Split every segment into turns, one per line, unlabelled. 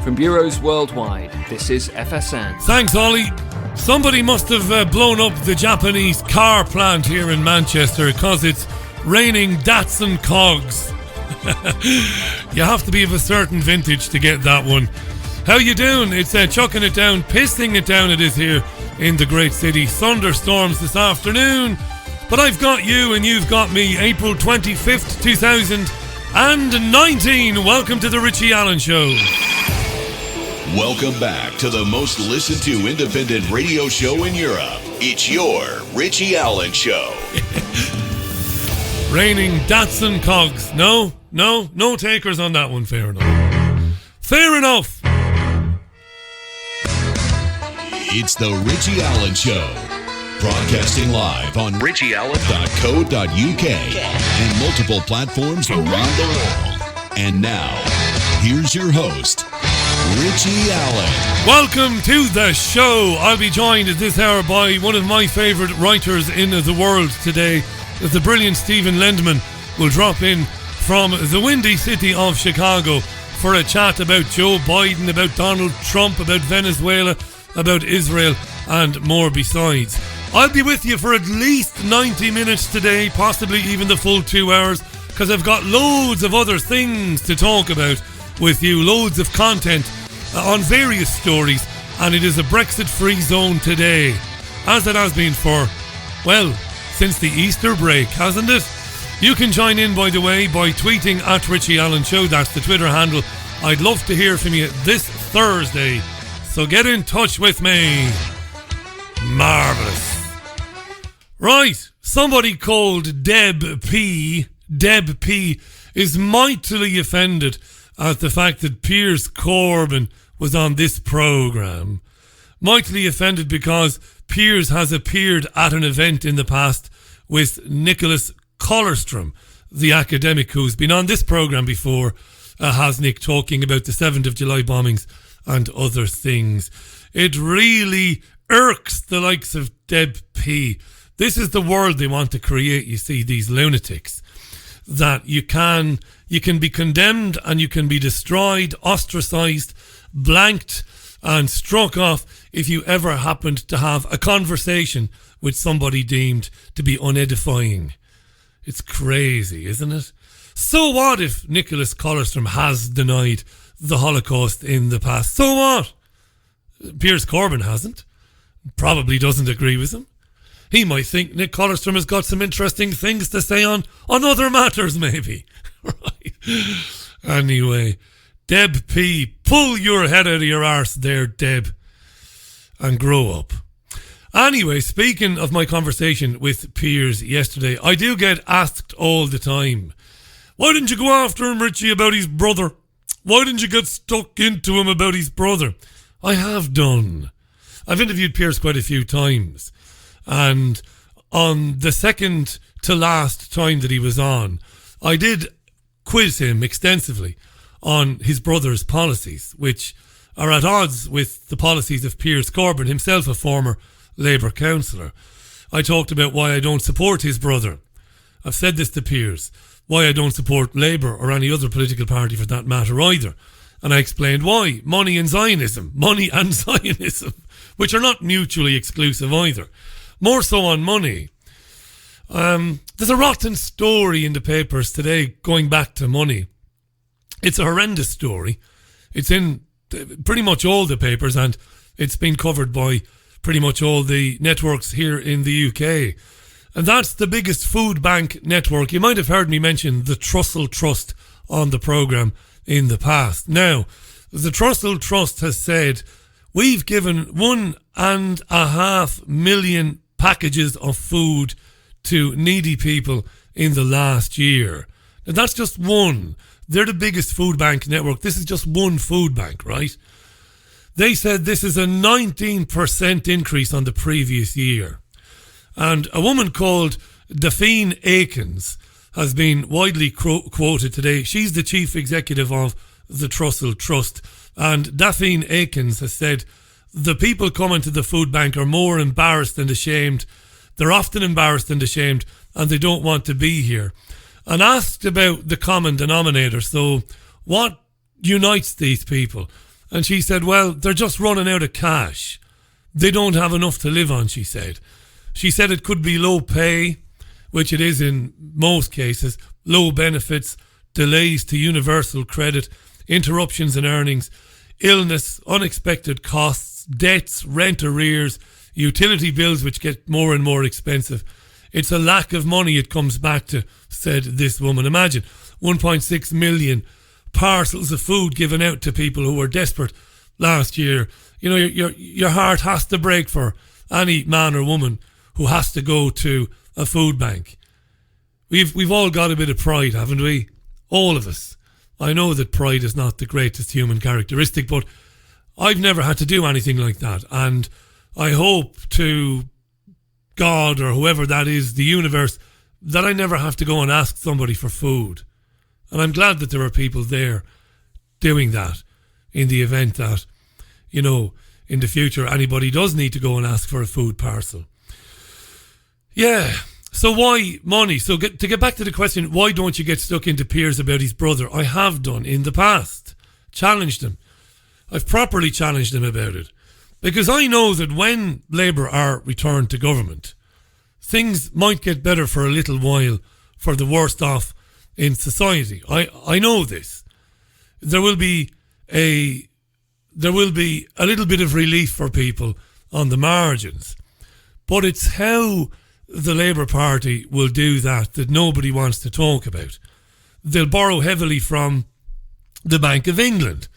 From bureaus worldwide, this is FSN.
Thanks, Ollie. Somebody must have blown up the Japanese car plant here in Manchester because it's raining Datsun cogs. You have to be of a certain vintage to get that one. How you doing? It's chucking it down, pissing it down it is here in the great city. Thunderstorms this afternoon. But I've got you and you've got me. April 25th, 2019. Welcome to the Richie Allen Show.
Welcome back to the most listened to independent radio show in Europe. It's your Richie Allen Show.
Raining Datsun cogs. No takers on that one. Fair enough.
It's the Richie Allen Show. Broadcasting live on richieallen.co.uk and multiple platforms around the world. And now, here's your host, Richie Allen.
Welcome to the show. I'll be joined at this hour by one of my favourite writers in the world today. The brilliant Stephen Landman will drop in from the windy city of Chicago for a chat about Joe Biden, about Donald Trump, about Venezuela, about Israel, and more besides. I'll be with you for at least 90 minutes today, possibly even the full 2 hours, because I've got loads of other things to talk about with you, loads of content on various stories, and it is a Brexit-free zone today, as it has been for, well, since the Easter break, hasn't it? You can join in, by the way, by tweeting at Richie Allen Show. That's the Twitter handle. I'd love to hear from you this Thursday, so get in touch with me. Marvellous. Right, somebody called Deb P is mightily offended at the fact that Piers Corbyn was on this programme. Mightily offended because Piers has appeared at an event in the past with Nicholas Collerstrom, the academic who's been on this programme before, has Nick talking about the 7th of July bombings and other things. It really irks the likes of Deb P. This is the world they want to create, you see, these lunatics. That you can be condemned and you can be destroyed, ostracised, blanked and struck off if you ever happened to have a conversation with somebody deemed to be unedifying. It's crazy, isn't it? So what if Nicholas Collerstrom has denied the Holocaust in the past? So what? Piers Corbyn hasn't. Probably doesn't agree with him. He might think Nick Collerstrom has got some interesting things to say on other matters, maybe. Right. Anyway, Deb P, pull your head out of your arse there, Deb, and grow up. Anyway, speaking of my conversation with Piers yesterday, I do get asked all the time, why didn't you go after him, Richie, about his brother? Why didn't you get stuck into him about his brother? I have done. I've interviewed Piers quite a few times. And on the second to last time that he was on, I did quiz him extensively on his brother's policies, which are at odds with the policies of Piers Corbyn, himself a former Labour councillor. I talked about why I don't support his brother. I've said this to Piers, why I don't support Labour or any other political party for that matter either. And I explained why. Money and Zionism, which are not mutually exclusive either. More so on money. There's a rotten story in the papers today going back to money. It's a horrendous story. It's in pretty much all the papers and it's been covered by pretty much all the networks here in the UK. And that's the biggest food bank network. You might have heard me mention the Trussell Trust on the programme in the past. Now, the Trussell Trust has said, we've given 1.5 million packages of food to needy people in the last year. Now that's just one. They're the biggest food bank network. This is just one food bank, right? They said this is a 19% increase on the previous year. And a woman called Daphne Aikens has been widely quoted today. She's the chief executive of the Trussell Trust. And Daphne Aikens has said, the people coming to the food bank are more embarrassed and ashamed. They're often embarrassed and ashamed and they don't want to be here. And asked about the common denominator. So what unites these people? And she said, well, they're just running out of cash. They don't have enough to live on, she said. She said it could be low pay, which it is in most cases, low benefits, delays to universal credit, interruptions in earnings, illness, unexpected costs, debts, rent arrears, utility bills which get more and more expensive. It's a lack of money it comes back to, said this woman. Imagine 1.6 million parcels of food given out to people who were desperate last year. You know, your heart has to break for any man or woman who has to go to a food bank. We've all got a bit of pride, haven't we? All of us. I know that pride is not the greatest human characteristic, but I've never had to do anything like that. And I hope to God or whoever that is, the universe, that I never have to go and ask somebody for food. And I'm glad that there are people there doing that in the event that, you know, in the future anybody does need to go and ask for a food parcel. Yeah. So why money? So to get back to the question, why don't you get stuck into Piers about his brother? I have done in the past. Challenged him. I've properly challenged him about it. Because I know that when Labour are returned to government, things might get better for a little while for the worst off in society. I know this. There will be a little bit of relief for people on the margins. But it's how the Labour Party will do that nobody wants to talk about. They'll borrow heavily from the Bank of England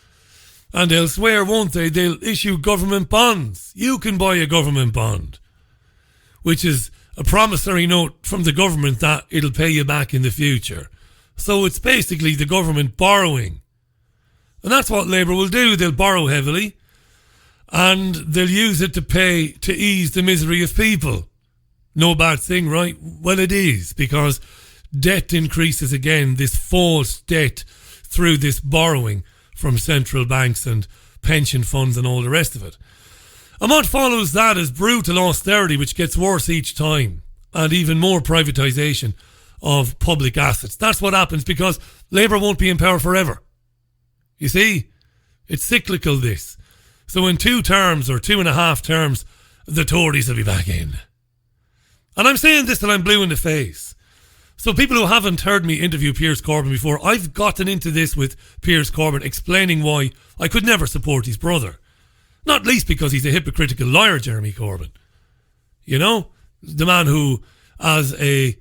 and elsewhere, won't they? They'll issue government bonds. You can buy a government bond, which is a promissory note from the government that it'll pay you back in the future. So it's basically the government borrowing. And that's what Labour will do. They'll borrow heavily and they'll use it to ease the misery of people. No bad thing, right? Well, it is, because debt increases again, this false debt through this borrowing from central banks and pension funds and all the rest of it. And what follows that is brutal austerity, which gets worse each time, and even more privatisation of public assets. That's what happens because Labour won't be in power forever. You see, it's cyclical, this. So in 2 terms or 2.5 terms, the Tories will be back in. And I'm saying this till I'm blue in the face. So people who haven't heard me interview Piers Corbyn before, I've gotten into this with Piers Corbyn explaining why I could never support his brother. Not least because he's a hypocritical liar, Jeremy Corbyn. You know, the man who, as a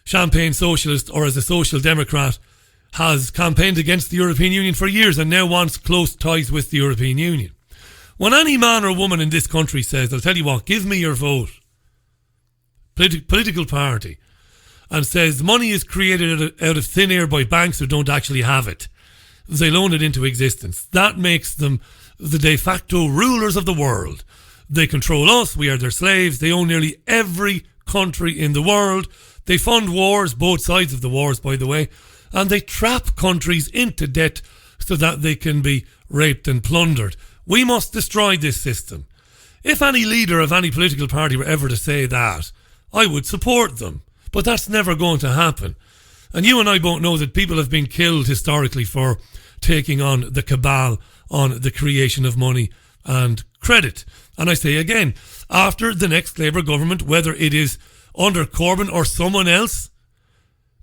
champagne socialist or as a social democrat, has campaigned against the European Union for years and now wants close ties with the European Union. When any man or woman in this country says, I'll tell you what, give me your vote, political party, and says money is created out of thin air by banks who don't actually have it, they loan it into existence. That makes them the de facto rulers of the world. They control us, we are their slaves, they own nearly every country in the world, they fund wars, both sides of the wars by the way, and they trap countries into debt so that they can be raped and plundered. We must destroy this system. If any leader of any political party were ever to say that, I would support them. But that's never going to happen. And you and I both know that people have been killed historically for taking on the cabal on the creation of money and credit. And I say again, after the next Labour government, whether it is under Corbyn or someone else,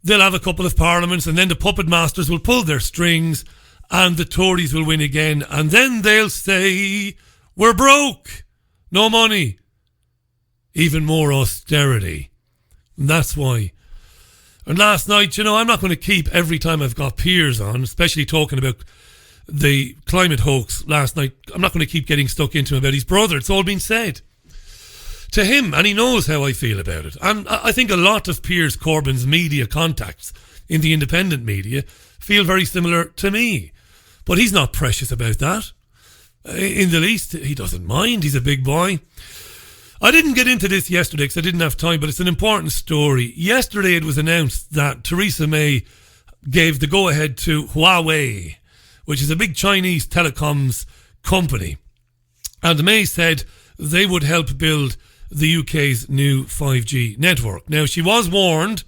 they'll have a couple of parliaments and then the puppet masters will pull their strings and the Tories will win again. And then they'll say, we're broke, no money, even more austerity. And that's why. And last night, you know, I'm not going to keep every time I've got Piers on, especially talking about the climate hoax last night, I'm not going to keep getting stuck into him about his brother. It's all been said to him, and he knows how I feel about it. And I think a lot of Piers Corbyn's media contacts in the independent media feel very similar to me. But he's not precious about that. In the least, he doesn't mind. He's a big boy. I didn't get into this yesterday because I didn't have time, but it's an important story. Yesterday it was announced that Theresa May gave the go-ahead to Huawei, which is a big Chinese telecoms company. And May said they would help build the UK's new 5G network. Now, she was warned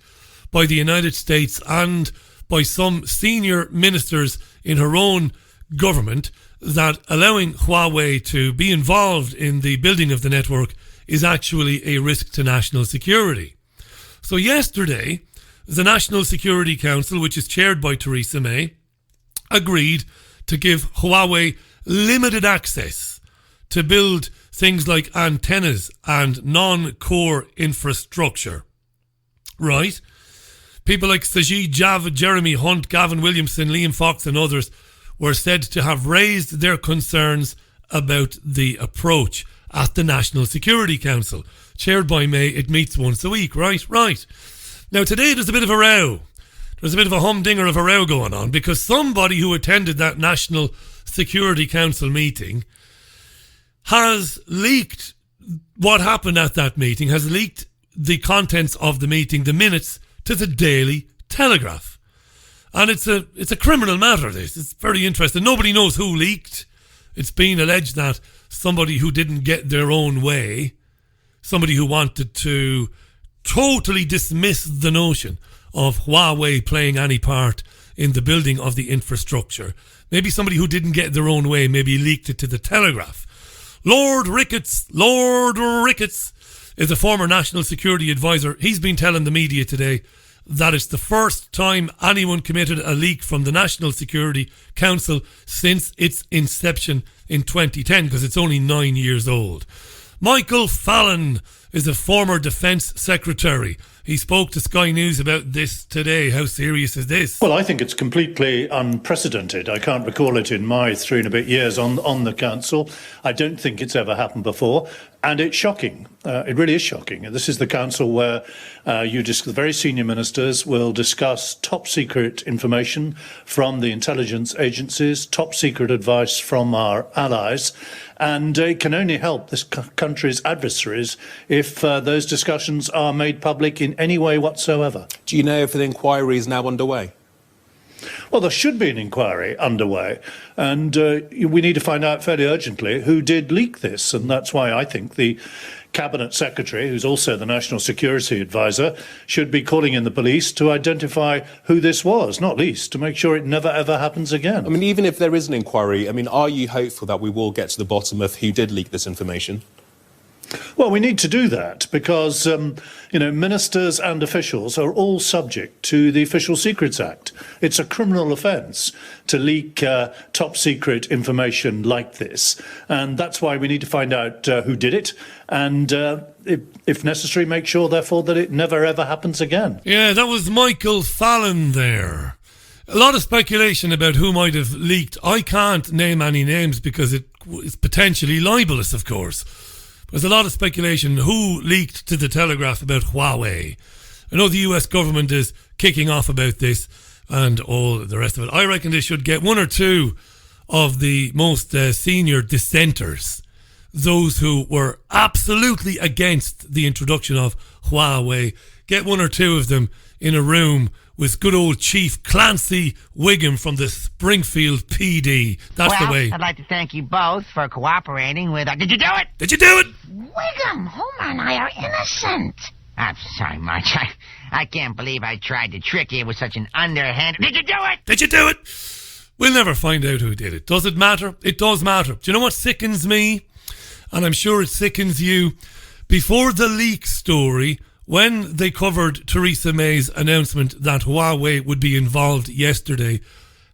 by the United States and by some senior ministers in her own government that allowing Huawei to be involved in the building of the network is actually a risk to national security. So yesterday, the National Security Council, which is chaired by Theresa May, agreed to give Huawei limited access to build things like antennas and non-core infrastructure. Right? People like Sajid Javid, Jeremy Hunt, Gavin Williamson, Liam Fox and others were said to have raised their concerns about the approach at the National Security Council. Chaired by May, it meets once a week, right? Right. Now today there's a bit of a row. There's a bit of a humdinger of a row going on because somebody who attended that National Security Council meeting has leaked what happened at that meeting, has leaked the contents of the meeting, the minutes, to the Daily Telegraph. And it's a criminal matter, this. It's very interesting. Nobody knows who leaked. It's been alleged that somebody who didn't get their own way, somebody who wanted to totally dismiss the notion of Huawei playing any part in the building of the infrastructure. Maybe somebody who didn't get their own way, maybe leaked it to the Telegraph. Lord Ricketts is a former national security advisor. He's been telling the media today that it's the first time anyone committed a leak from the National Security Council since its inception in 2010, because it's only 9 years old. Michael Fallon is a former defence secretary. He spoke to Sky News about this today. How serious is this?
Well, I think it's completely unprecedented. I can't recall it in my 3 and a bit years on the council. I don't think it's ever happened before. And it's shocking. It really is shocking. And this is the council where the very senior ministers will discuss top secret information from the intelligence agencies, top secret advice from our allies. And it can only help this country's adversaries if those discussions are made public in any way whatsoever.
Do you know if an inquiry is now underway?
Well, there should be an inquiry underway, and we need to find out fairly urgently who did leak this, and that's why I think the Cabinet Secretary, who's also the National Security Advisor, should be calling in the police to identify who this was, not least to make sure it never ever happens again.
I mean, even if there is an inquiry, are you hopeful that we will get to the bottom of who did leak this information?
Well, we need to do that because, ministers and officials are all subject to the Official Secrets Act. It's a criminal offence to leak top secret information like this. And that's why we need to find out who did it and, if necessary, make sure, therefore, that it never, ever happens again.
Yeah, that was Michael Fallon there. A lot of speculation about who might have leaked. I can't name any names because it is potentially libelous, of course. There's a lot of speculation who leaked to the Telegraph about Huawei. I know the US government is kicking off about this and all the rest of it. I reckon they should get one or two of the most senior dissenters, those who were absolutely against the introduction of Huawei, get one or two of them in a room with good old Chief Clancy Wiggum from the Springfield PD. That's the way.
I'd like to thank you both for cooperating with... Did you do it?
Did you do it?
Wiggum, Homer and I are innocent. I'm sorry, Marge. I can't believe I tried to trick you with such an underhanded... Did you do it?
Did you do it? We'll never find out who did it. Does it matter? It does matter. Do you know what sickens me? And I'm sure it sickens you. Before the leak story, when they covered Theresa May's announcement that Huawei would be involved yesterday,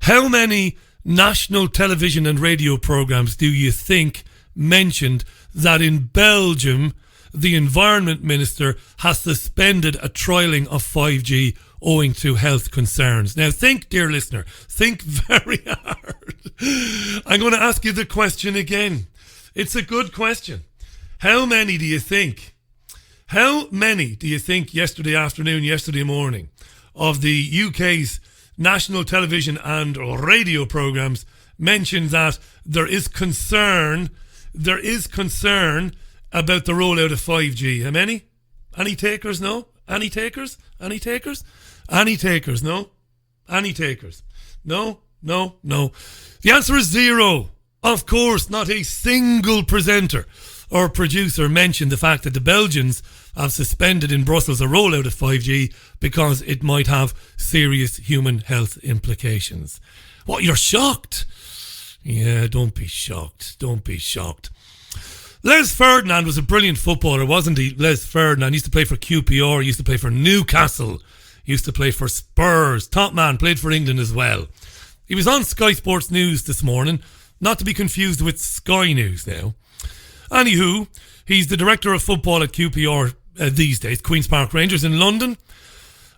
how many national television and radio programs do you think mentioned that in Belgium the Environment Minister has suspended a trialling of 5G owing to health concerns? Now think, dear listener, think very hard. I'm going to ask you the question again. It's a good question. How many do you think yesterday afternoon, yesterday morning, of the UK's national television and radio programmes mentioned that there is concern about the rollout of 5G? How many? Any takers? No? Any takers? Any takers? Any takers? No? Any takers? No? No? No? The answer is zero. Of course, not a single presenter or producer mentioned the fact that the Belgians have suspended in Brussels a rollout of 5G because it might have serious human health implications. What, you're shocked? Yeah, don't be shocked. Don't be shocked. Les Ferdinand was a brilliant footballer, wasn't he? Les Ferdinand used to play for QPR, used to play for Newcastle, used to play for Spurs. Top man, played for England as well. He was on Sky Sports News this morning, not to be confused with Sky News now. Anywho, he's the director of football at QPR these days, Queen's Park Rangers in London.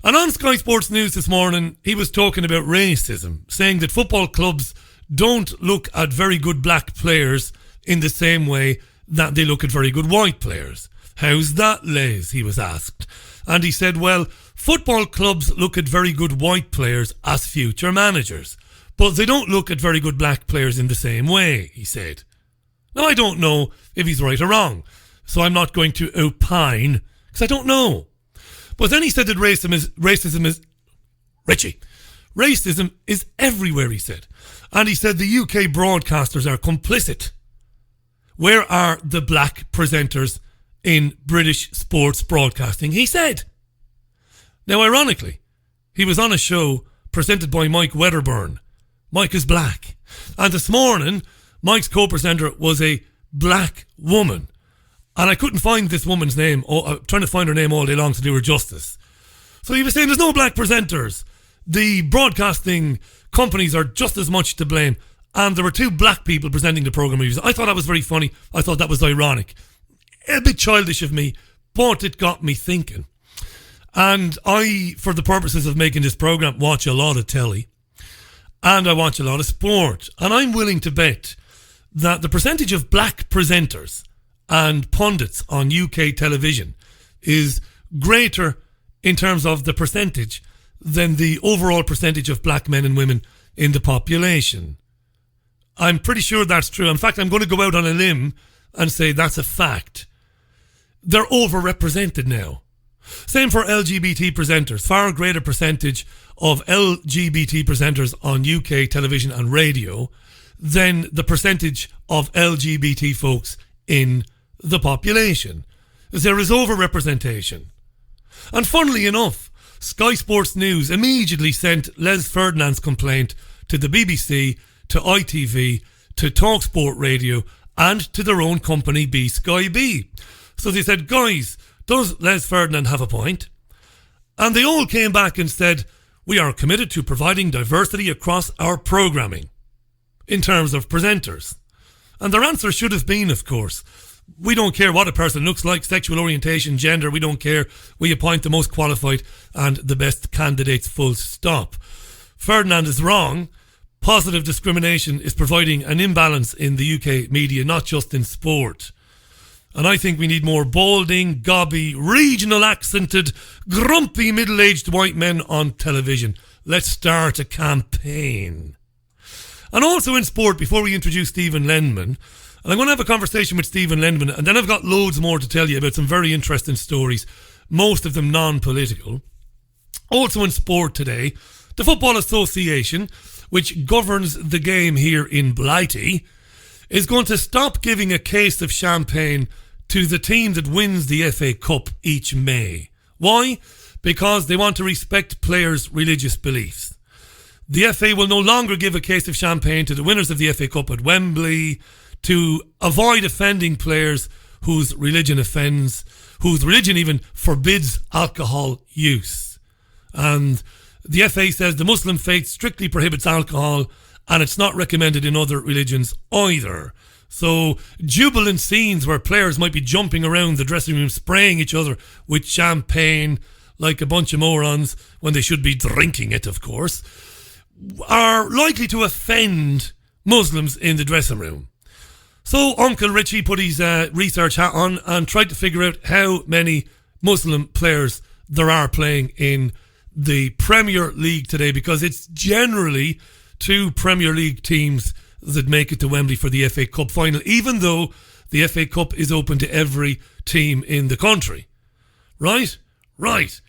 And on Sky Sports News this morning, he was talking about racism, saying that football clubs don't look at very good black players in the same way that they look at very good white players. How's that, Les? He was asked. And he said, well, football clubs look at very good white players as future managers, but they don't look at very good black players in the same way, he said. Now, I don't know if he's right or wrong, so I'm not going to opine, because I don't know. But then he said that racism is Richie. Racism is everywhere, he said. And he said the UK broadcasters are complicit. Where are the black presenters in British sports broadcasting, he said. Now, ironically, he was on a show presented by Mike Wedderburn. Mike is black. And this morning, Mike's co-presenter was a black woman. And I couldn't find this woman's name. I'm trying to find her name all day long to do her justice. So he was saying there's no black presenters. The broadcasting companies are just as much to blame. And there were two black people presenting the programme. I thought that was very funny. I thought that was ironic. A bit childish of me, but it got me thinking. And I, for the purposes of making this programme, watch a lot of telly. And I watch a lot of sport. And I'm willing to bet that the percentage of black presenters and pundits on UK television is greater in terms of the percentage than the overall percentage of black men and women in the population. I'm pretty sure that's true. In fact, I'm going to go out on a limb and say that's a fact. They're overrepresented now. Same for LGBT presenters. Far greater percentage of LGBT presenters on UK television and radio than the percentage of LGBT folks in the population. There is overrepresentation. And funnily enough, Sky Sports News immediately sent Les Ferdinand's complaint to the BBC, to ITV, to TalkSport Radio, and to their own company, Sky B. So they said, guys, does Les Ferdinand have a point? And they all came back and said, we are committed to providing diversity across our programming in terms of presenters. And their answer should have been, of course, we don't care what a person looks like, sexual orientation, gender, we don't care. We appoint the most qualified and the best candidates, full stop. Ferdinand is wrong. Positive discrimination is providing an imbalance in the UK media, not just in sport. And I think we need more balding, gobby, regional accented, grumpy middle-aged white men on television. Let's start a campaign. And also in sport, before we introduce Stephen Landman, and I'm going to have a conversation with Stephen Landman, and then I've got loads more to tell you about some very interesting stories, most of them non-political. Also in sport today, the Football Association, which governs the game here in Blighty, is going to stop giving a case of champagne to the team that wins the FA Cup each May. Why? Because they want to respect players' religious beliefs. The FA will no longer give a case of champagne to the winners of the FA Cup at Wembley to avoid offending players whose religion offends, whose religion even forbids alcohol use. And the FA says the Muslim faith strictly prohibits alcohol and it's not recommended in other religions either. So jubilant scenes where players might be jumping around the dressing room spraying each other with champagne like a bunch of morons when they should be drinking it, of course, are likely to offend Muslims in the dressing room. So Uncle Richie put his research hat on and tried to figure out how many Muslim players there are playing in the Premier League today, because it's generally two Premier League teams that make it to Wembley for the FA Cup final, even though the FA Cup is open to every team in the country. Right? Right.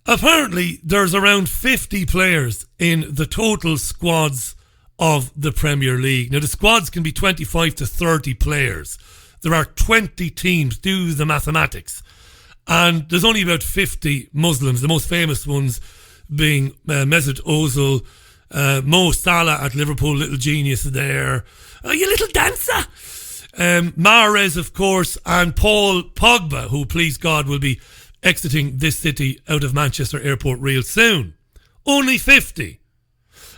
Apparently, there's around 50 players in the total squads of the Premier League. Now, the squads can be 25 to 30 players. There are 20 teams. Do the mathematics. And there's only about 50 Muslims, the most famous ones being Mesut Ozil, Mo Salah at Liverpool, little genius there. You little dancer. Mahrez, of course, and Paul Pogba, who, please God, will be exiting this city out of Manchester Airport real soon. Only 50.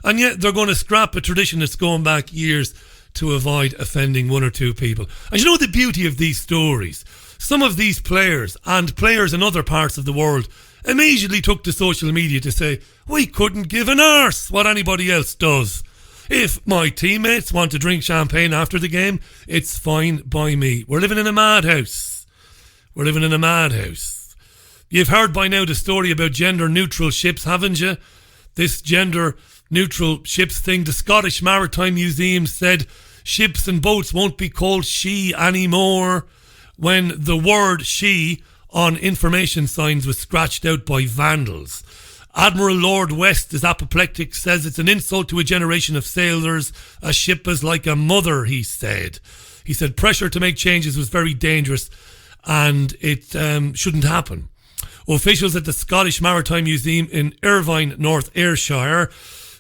And yet they're going to scrap a tradition that's going back years to avoid offending one or two people. And you know the beauty of these stories? Some of these players and players in other parts of the world immediately took to social media to say, we couldn't give an arse what anybody else does. If my teammates want to drink champagne after the game, it's fine by me. We're living in a madhouse. We're living in a madhouse. You've heard by now the story about gender-neutral ships, haven't you? This gender-neutral ships thing, the Scottish Maritime Museum said ships and boats won't be called she anymore when the word she on information signs was scratched out by vandals. Admiral Lord West is apoplectic, says it's an insult to a generation of sailors. A ship is like a mother, he said. He said pressure to make changes was very dangerous and it shouldn't happen. Officials at the Scottish Maritime Museum in Irvine, North Ayrshire,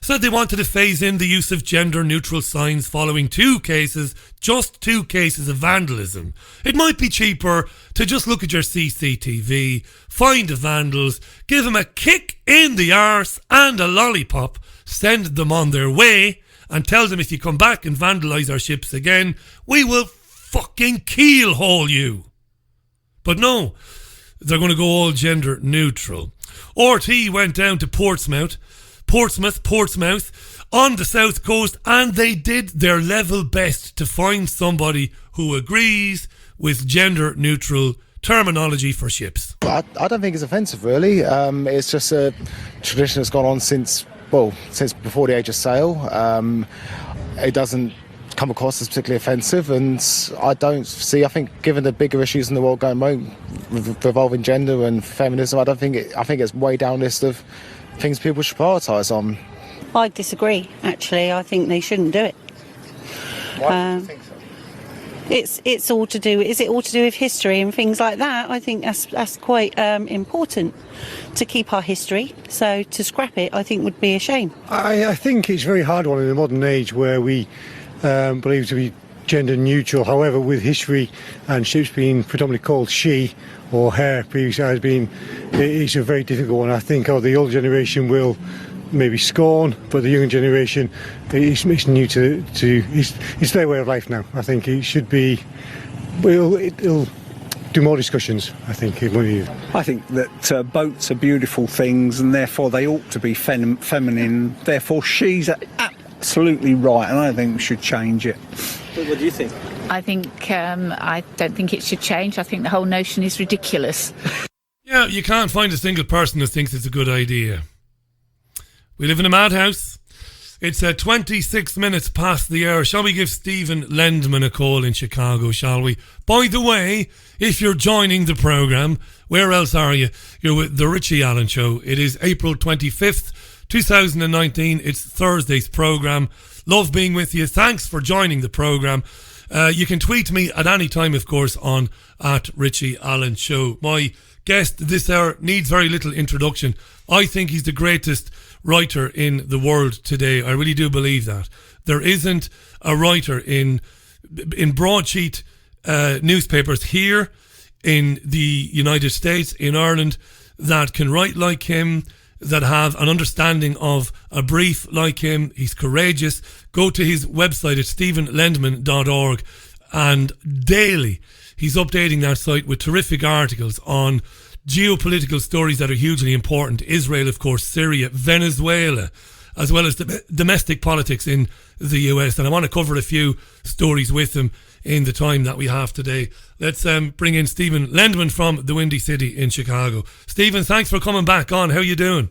said they wanted to phase in the use of gender-neutral signs following just two cases of vandalism. It might be cheaper to just look at your CCTV, find the vandals, give them a kick in the arse and a lollipop, send them on their way, and tell them if you come back and vandalise our ships again, we will fucking keelhole you. But no, they're going to go all gender-neutral. RT went down to Portsmouth, on the south coast, and they did their level best to find somebody who agrees with gender-neutral terminology for ships.
I don't think it's offensive, really. It's just a tradition that's gone on since before the age of sail. It doesn't come across as particularly offensive, and I think given the bigger issues in the world going on revolving gender and feminism, I think it's way down the list of things people should prioritise on.
I disagree, actually. I think they shouldn't do it.
Why do you think so?
It's all to do. Is it all to do with history and things like that? I think that's quite important to keep our history. So to scrap it, I think would be a shame.
I think it's a very hard one in the modern age where we believe to be gender neutral. However, with history and ships being predominantly called she or her previously has been, it's a very difficult one. I think the older generation will maybe scorn, but the younger generation, it's new to it's their way of life now. I think it should be, it'll do more discussions, I think.
I think that boats are beautiful things and therefore they ought to be feminine. Therefore she's absolutely right, and I don't think we should change it.
What do you think?
I don't think it should change. I think the whole notion is ridiculous.
Yeah, you can't find a single person who thinks it's a good idea. We live in a madhouse. It's 26 minutes past the hour. Shall we give Stephen Landman a call in Chicago, shall we? By the way, if you're joining the programme, where else are you? You're with the Richie Allen Show. It is April 25th, 2019. It's Thursday's programme. Love being with you. Thanks for joining the programme. You can tweet me at any time, of course, on @Richie Allen Show. My guest this hour needs very little introduction. I think he's the greatest writer in the world today. I really do believe that. There isn't a writer in broadsheet newspapers here in the United States, in Ireland, that can write like him, that have an understanding of a brief like him. He's courageous. Go to his website at stephenlandman.org, and daily he's updating that site with terrific articles on geopolitical stories that are hugely important. Israel, of course, Syria, Venezuela, as well as the domestic politics in the US. And I want to cover a few stories with him in the time that we have today. Let's bring in Stephen Landman from the Windy City in Chicago. Stephen, thanks for coming back on. How are you doing?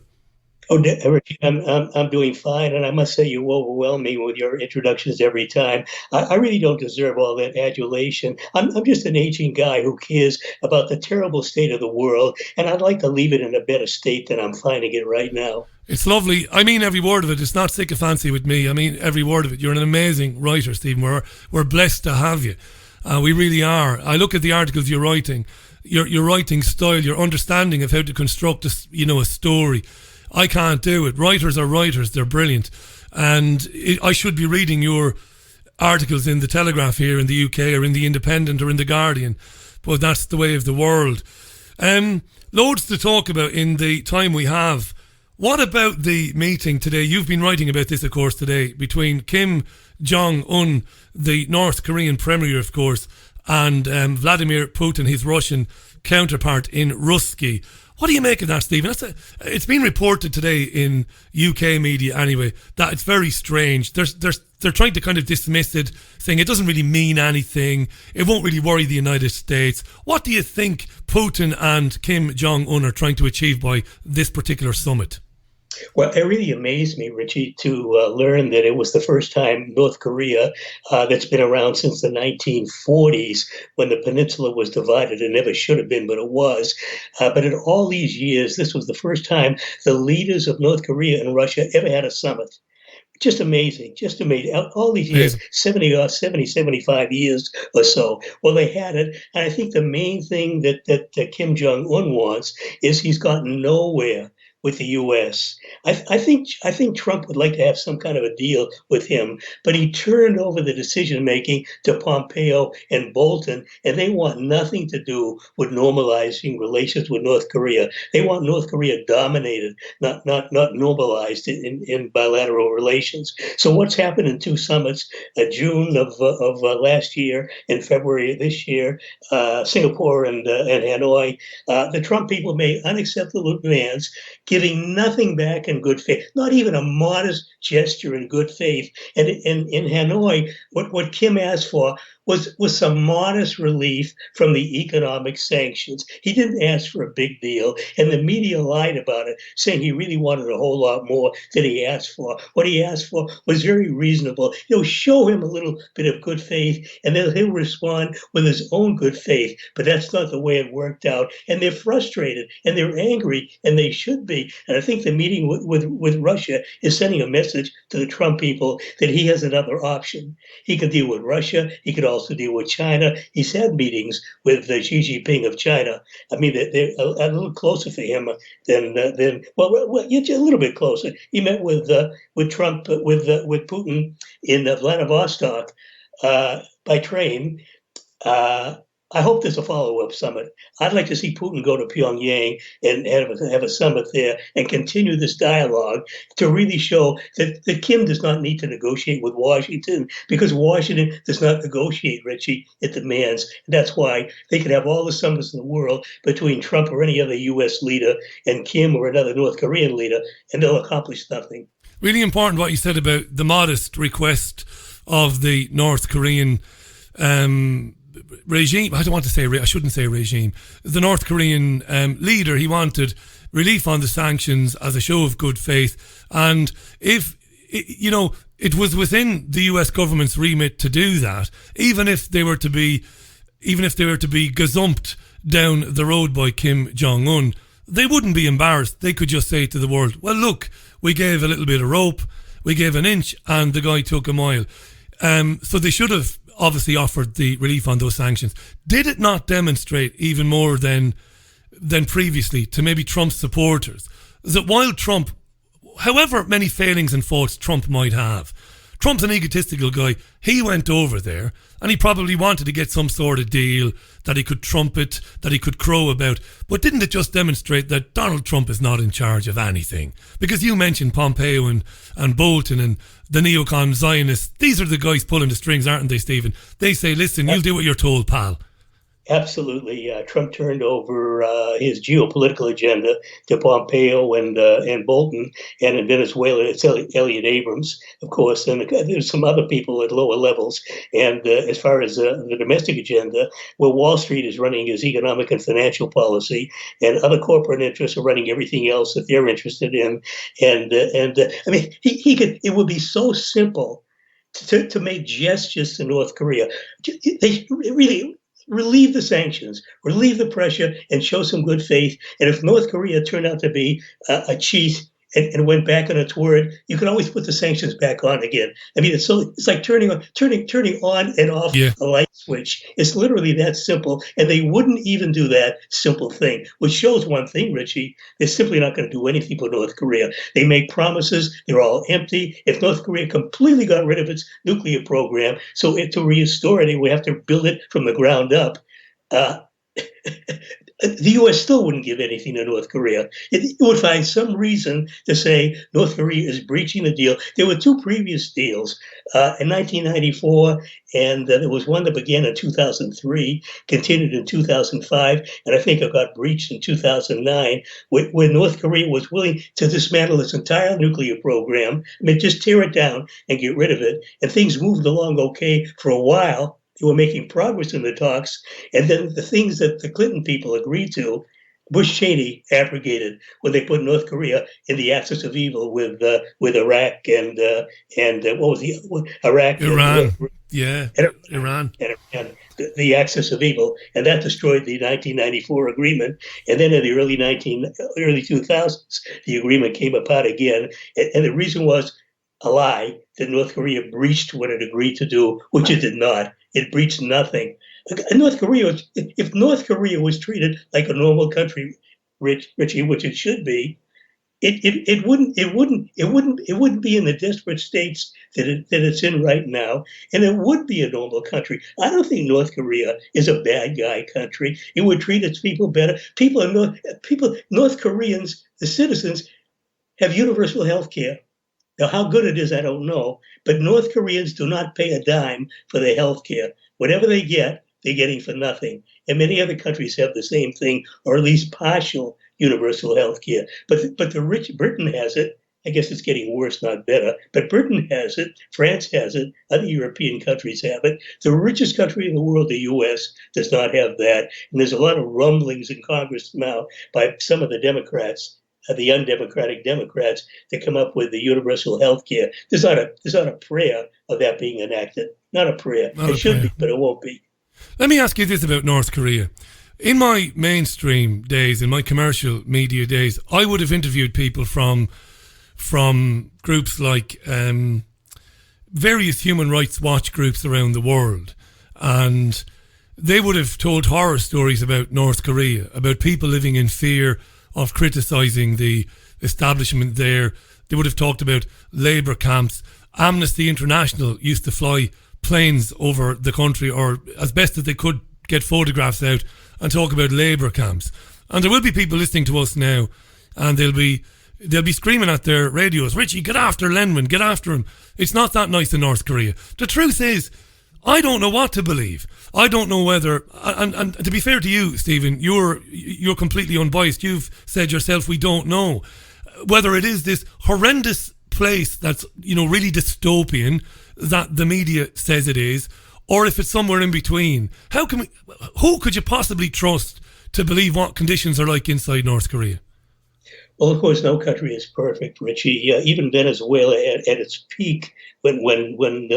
Oh, Richie, I'm doing fine, and I must say you overwhelm me with your introductions every time. I really don't deserve all that adulation. I'm just an aging guy who cares about the terrible state of the world, and I'd like to leave it in a better state than I'm finding it right now.
It's lovely. I mean every word of it. It's not sycophancy with me. I mean every word of it. You're an amazing writer, Stephen. We're blessed to have you. We really are. I look at the articles you're writing, your writing style, your understanding of how to construct a story. I can't do it. Writers are writers. They're brilliant. And I should be reading your articles in the Telegraph here in the UK, or in the Independent, or in the Guardian. But that's the way of the world. Loads to talk about in the time we have. What about the meeting today? You've been writing about this, of course, today, between Kim Jong-un, the North Korean premier, of course, and Vladimir Putin, his Russian counterpart in Ruski. What do you make of that, Stephen? It's been reported today in UK media anyway that it's very strange. They're trying to kind of dismiss it, saying it doesn't really mean anything. It won't really worry the United States. What do you think Putin and Kim Jong-un are trying to achieve by this particular summit?
Well, it really amazed me, Richie, to learn that it was the first time North Korea, that's been around since the 1940s, when the peninsula was divided. It never should have been, but it was. But in all these years, this was the first time the leaders of North Korea and Russia ever had a summit. Just amazing, just amazing. All these years, 75 years or so. Well, they had it. And I think the main thing that Kim Jong-un wants is he's gotten nowhere with the U.S. I think Trump would like to have some kind of a deal with him, but he turned over the decision making to Pompeo and Bolton, and they want nothing to do with normalizing relations with North Korea. They want North Korea dominated, not normalized in bilateral relations. So what's happened in two summits, June of last year and February of this year, Singapore and Hanoi, the Trump people made unacceptable demands, giving nothing back in good faith, not even a modest gesture in good faith. And in Hanoi, what Kim asked for was some modest relief from the economic sanctions. He didn't ask for a big deal, and the media lied about it, saying he really wanted a whole lot more than he asked for. What he asked for was very reasonable. Show him a little bit of good faith, and then he'll respond with his own good faith. But that's not the way it worked out, and they're frustrated, and they're angry, and they should be. And I think the meeting with Russia is sending a message to the Trump people that he has another option. He could deal with Russia. He could also deal with China. He's had meetings with Xi Jinping of China. I mean, they're a little closer for him than a little bit closer. He met with Trump, with Putin in Vladivostok by train. I hope there's a follow-up summit. I'd like to see Putin go to Pyongyang and have a summit there and continue this dialogue to really show that Kim does not need to negotiate with Washington, because Washington does not negotiate, Richie. It demands. And that's why they could have all the summits in the world between Trump or any other U.S. leader and Kim or another North Korean leader, and they'll accomplish nothing.
Really important what you said about the modest request of the North Korean regime. I shouldn't say regime. The North Korean leader, he wanted relief on the sanctions as a show of good faith. And if, it was within the US government's remit to do that, even if they were to be gazumped down the road by Kim Jong-un, they wouldn't be embarrassed. They could just say to the world, well, look, we gave a little bit of rope, we gave an inch, and the guy took a mile. So they should have obviously offered the relief on those sanctions. Did it not demonstrate even more than previously to maybe Trump's supporters that while Trump, however many failings and faults Trump might have, Trump's an egotistical guy. He went over there and he probably wanted to get some sort of deal that he could trumpet, that he could crow about. But didn't it just demonstrate that Donald Trump is not in charge of anything? Because you mentioned Pompeo and Bolton and the neocon Zionists. These are the guys pulling the strings, aren't they, Stephen? They say, listen, you'll do what you're told, pal.
Absolutely. Trump turned over his geopolitical agenda to Pompeo and Bolton, and in Venezuela, it's Elliot Abrams, of course, and there's some other people at lower levels. And as far as the domestic agenda, well, Wall Street is running his economic and financial policy, and other corporate interests are running everything else that they're interested in. And I mean, it would be so simple to make gestures to North Korea. They really relieve the sanctions, relieve the pressure, and show some good faith. And if North Korea turned out to be a cheat and went back on its word, you can always put the sanctions back on again. I mean, it's like turning on and off a light switch. It's literally that simple, and they wouldn't even do that simple thing, which shows one thing, Richie. They're simply not going to do anything for North Korea. They make promises. They're all empty. If North Korea completely got rid of its nuclear program, so to restore it, they would have to build it from the ground up. The U.S. still wouldn't give anything to North Korea. It would find some reason to say North Korea is breaching the deal. There were two previous deals in 1994, and there was one that began in 2003, continued in 2005, and I think it got breached in 2009, where North Korea was willing to dismantle its entire nuclear program. I mean, just tear it down and get rid of it. And things moved along okay for a while. They were making progress in the talks, and then the things that the Clinton people agreed to, Bush Cheney abrogated when they put North Korea in the axis of evil with Iraq and what was the other one?
Iran, Iran.
And the axis of evil, and that destroyed the 1994 agreement. And then in the early 2000s, the agreement came apart again, and the reason was a lie that North Korea breached what it agreed to do, which it did not. It breached nothing. North Korea, if North Korea was treated like a normal country, Richie, which it should be, it wouldn't be in the desperate states that it's in right now, and it would be a normal country. I don't think North Korea is a bad guy country. It would treat its people better. North Koreans, the citizens, have universal health care. Now, how good it is, I don't know, but North Koreans do not pay a dime for their health care. Whatever they get, they're getting for nothing. And many other countries have the same thing, or at least partial universal health care. But the rich, Britain has it. I guess it's getting worse, not better. But Britain has it. France has it. Other European countries have it. The richest country in the world, the U.S., does not have that. And there's a lot of rumblings in Congress now by some of the Democrats, the undemocratic Democrats, to come up with the universal health care. There's not a prayer of that being enacted. Not a prayer. It should be, but it won't be.
Let me ask you this about North Korea. In my mainstream days, in my commercial media days, I would have interviewed people from groups like various human rights watch groups around the world, and they would have told horror stories about North Korea, about people living in fear of criticising the establishment there. They would have talked about labour camps. Amnesty International used to fly planes over the country, or as best as they could get photographs out and talk about labour camps. And there will be people listening to us now, and they'll be screaming at their radios, Richie, get after Landman, get after him. It's not that nice in North Korea. The truth is, I don't know what to believe. I don't know whether, and to be fair to you, Stephen, you're completely unbiased. You've said yourself, we don't know whether it is this horrendous place that's, really dystopian that the media says it is, or if it's somewhere in between. Who could you possibly trust to believe what conditions are like inside North Korea?
Well, of course, no country is perfect, Richie. Even Venezuela at its peak, when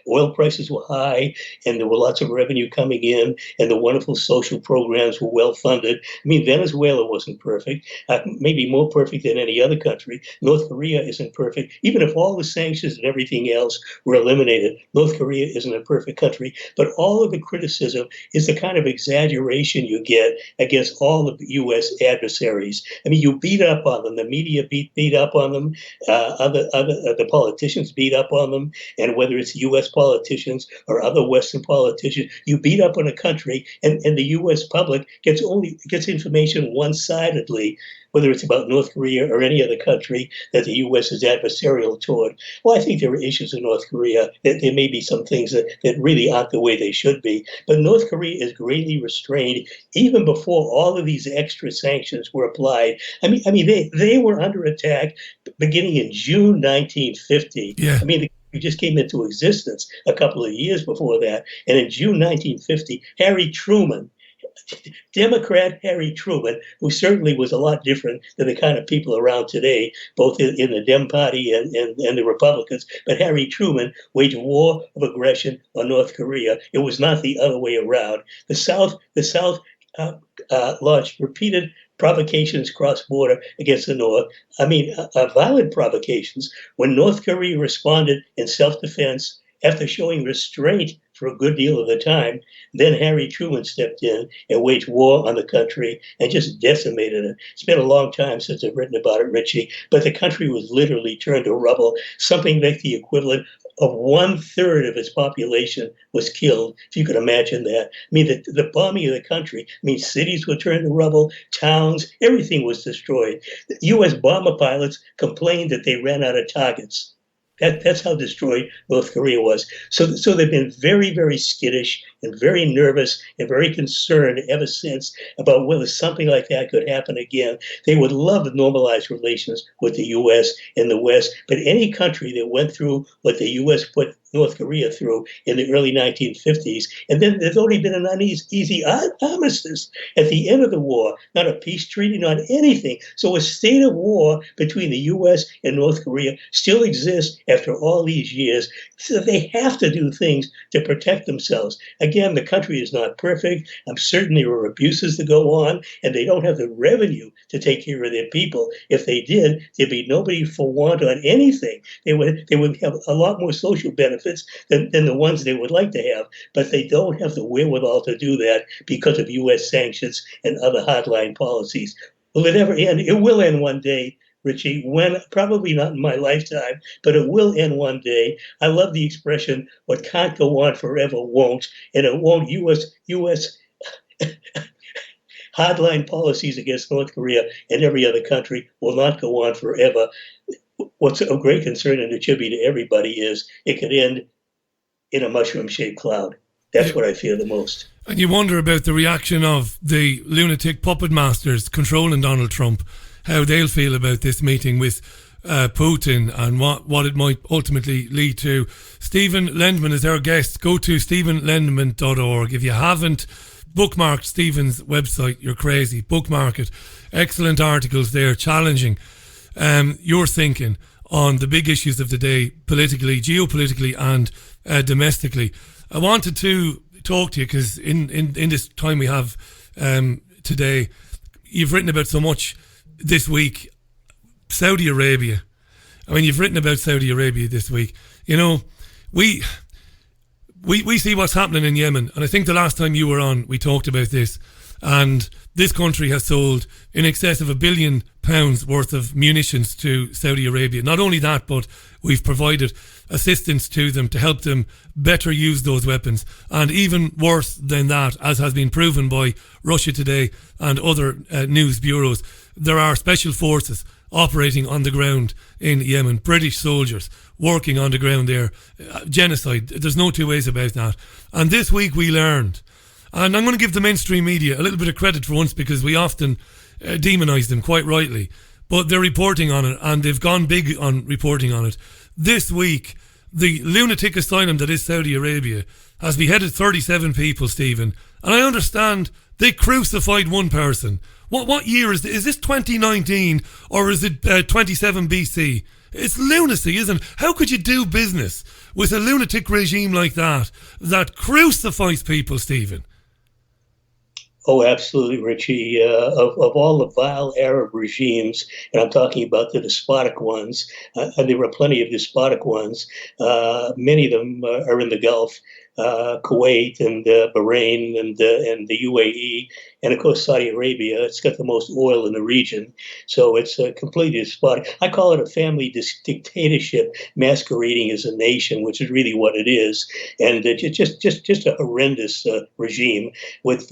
oil prices were high and there were lots of revenue coming in and the wonderful social programs were well funded. I mean, Venezuela wasn't perfect, maybe more perfect than any other country. North Korea isn't perfect. Even if all the sanctions and everything else were eliminated, North Korea isn't a perfect country. But all of the criticism is the kind of exaggeration you get against all of the U.S. adversaries. I mean, you beat up on them. The media beat up on them. The politicians beat up on them. And whether it's U.S. politicians or other Western politicians, you beat up on a country, and the U.S. public gets information one-sidedly, whether it's about North Korea or any other country that the U.S. is adversarial toward. Well, I think there are issues in North Korea. There may be some things that really aren't the way they should be. But North Korea is greatly restrained even before all of these extra sanctions were applied. I mean, they were under attack beginning in June 1950.
Yeah.
I mean, we just came into existence a couple of years before that. And in June 1950, Harry Truman, Democrat Harry Truman, who certainly was a lot different than the kind of people around today, both in the Dem Party and the Republicans, but Harry Truman waged a war of aggression on North Korea. It was not the other way around. The South launched repeated provocations cross-border against the North. I mean, violent provocations. When North Korea responded in self-defense after showing restraint for a good deal of the time, then Harry Truman stepped in and waged war on the country and just decimated it. It's been a long time since I've written about it, Richie, but the country was literally turned to rubble. Something like the equivalent of 1/3 of its population was killed, if you could imagine that. I mean, the bombing of the country, I mean, cities were turned to rubble, towns, everything was destroyed. The U.S. bomber pilots complained that they ran out of targets. That's how destroyed North Korea was. So they've been very, very skittish and very nervous and very concerned ever since about whether something like that could happen again. They would love to normalize relations with the U.S. and the West, but any country that went through what the U.S. put North Korea through in the early 1950s, and then there's only been an uneasy armistice at the end of the war, not a peace treaty, not anything. So a state of war between the U.S. and North Korea still exists after all these years. So they have to do things to protect themselves. Again, the country is not perfect. I'm certain there are abuses that go on, and they don't have the revenue to take care of their people. If they did, there'd be nobody for want on anything. They would have a lot more social benefits than the ones they would like to have, but they don't have the wherewithal to do that because of U.S. sanctions and other hardline policies. Will it ever end? It will end one day, Richie, when, probably not in my lifetime, but it will end one day. I love the expression, what can't go on forever won't, and it won't. U.S. hardline policies against North Korea and every other country will not go on forever. What's of great concern, and it should be to everybody, is it could end in a mushroom-shaped cloud. That's what I fear the most.
And you wonder about the reaction of the lunatic puppet masters controlling Donald Trump, how they'll feel about this meeting with Putin and what it might ultimately lead to. Stephen Landman is our guest. Go to stephenlandman.org. If you haven't bookmarked Stephen's website, you're crazy. Bookmark it. Excellent articles there, challenging your thinking on the big issues of the day, politically, geopolitically, and domestically. I wanted to talk to you because in this time we have today, you've written about so much this week. Saudi Arabia. I mean, you've written about Saudi Arabia this week. You know, we see what's happening in Yemen, and I think the last time you were on, we talked about this. And this country has sold in excess of £1 billion worth of munitions to Saudi Arabia. Not only that, but we've provided assistance to them to help them better use those weapons. And even worse than that, as has been proven by Russia Today and other news bureaus, there are special forces operating on the ground in Yemen, British soldiers working on the ground there. Genocide, there's no two ways about that. And this week we learned, and I'm going to give the mainstream media a little bit of credit for once, because we often demonise them, quite rightly, but they're reporting on it, and they've gone big on reporting on it. This week, the lunatic asylum that is Saudi Arabia has beheaded 37 people, Stephen, and I understand they crucified one person. What year is this? Is this 2019 or is it 27 BC? It's lunacy, isn't it? How could you do business with a lunatic regime like that crucifies people, Stephen?
Oh, absolutely, Richie. Of all the vile Arab regimes, and I'm talking about the despotic ones, and there were plenty of despotic ones, many of them are in the Gulf, Kuwait and Bahrain and the UAE, and of course Saudi Arabia. It's got the most oil in the region, so it's completely despotic. I call it a family dictatorship masquerading as a nation, which is really what it is, and just a horrendous regime with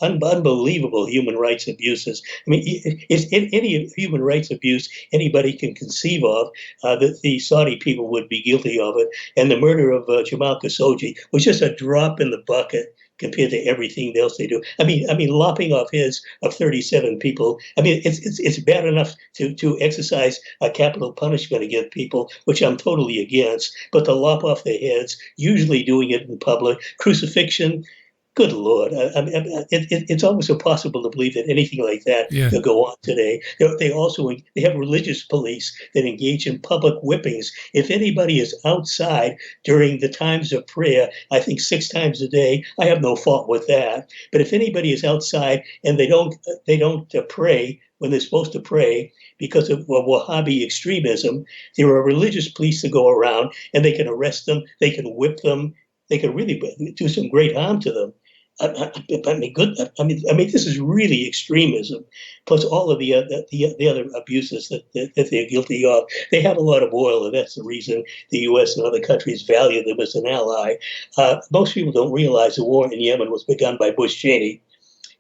unbelievable human rights abuses. I mean, if any human rights abuse anybody can conceive of, that the Saudi people would be guilty of it, and the murder of Jamal Khashoggi was just a drop in the bucket compared to everything else they do. I mean, lopping off heads of 37 people. I mean, it's bad enough to exercise a capital punishment against people, which I'm totally against. But to lop off their heads, usually doing it in public, crucifixion. Good Lord. It's almost impossible to believe that anything like that could go on today. They have religious police that engage in public whippings. If anybody is outside during the times of prayer, I think 6 times a day, I have no fault with that. But if anybody is outside and they don't pray when they're supposed to pray because of Wahhabi extremism, there are religious police that go around and they can arrest them, they can whip them, they can really do some great harm to them. I mean, this is really extremism, plus all of the other abuses that they're guilty of. They have a lot of oil, and that's the reason the U.S. and other countries value them as an ally. Most people don't realize the war in Yemen was begun by Bush Cheney.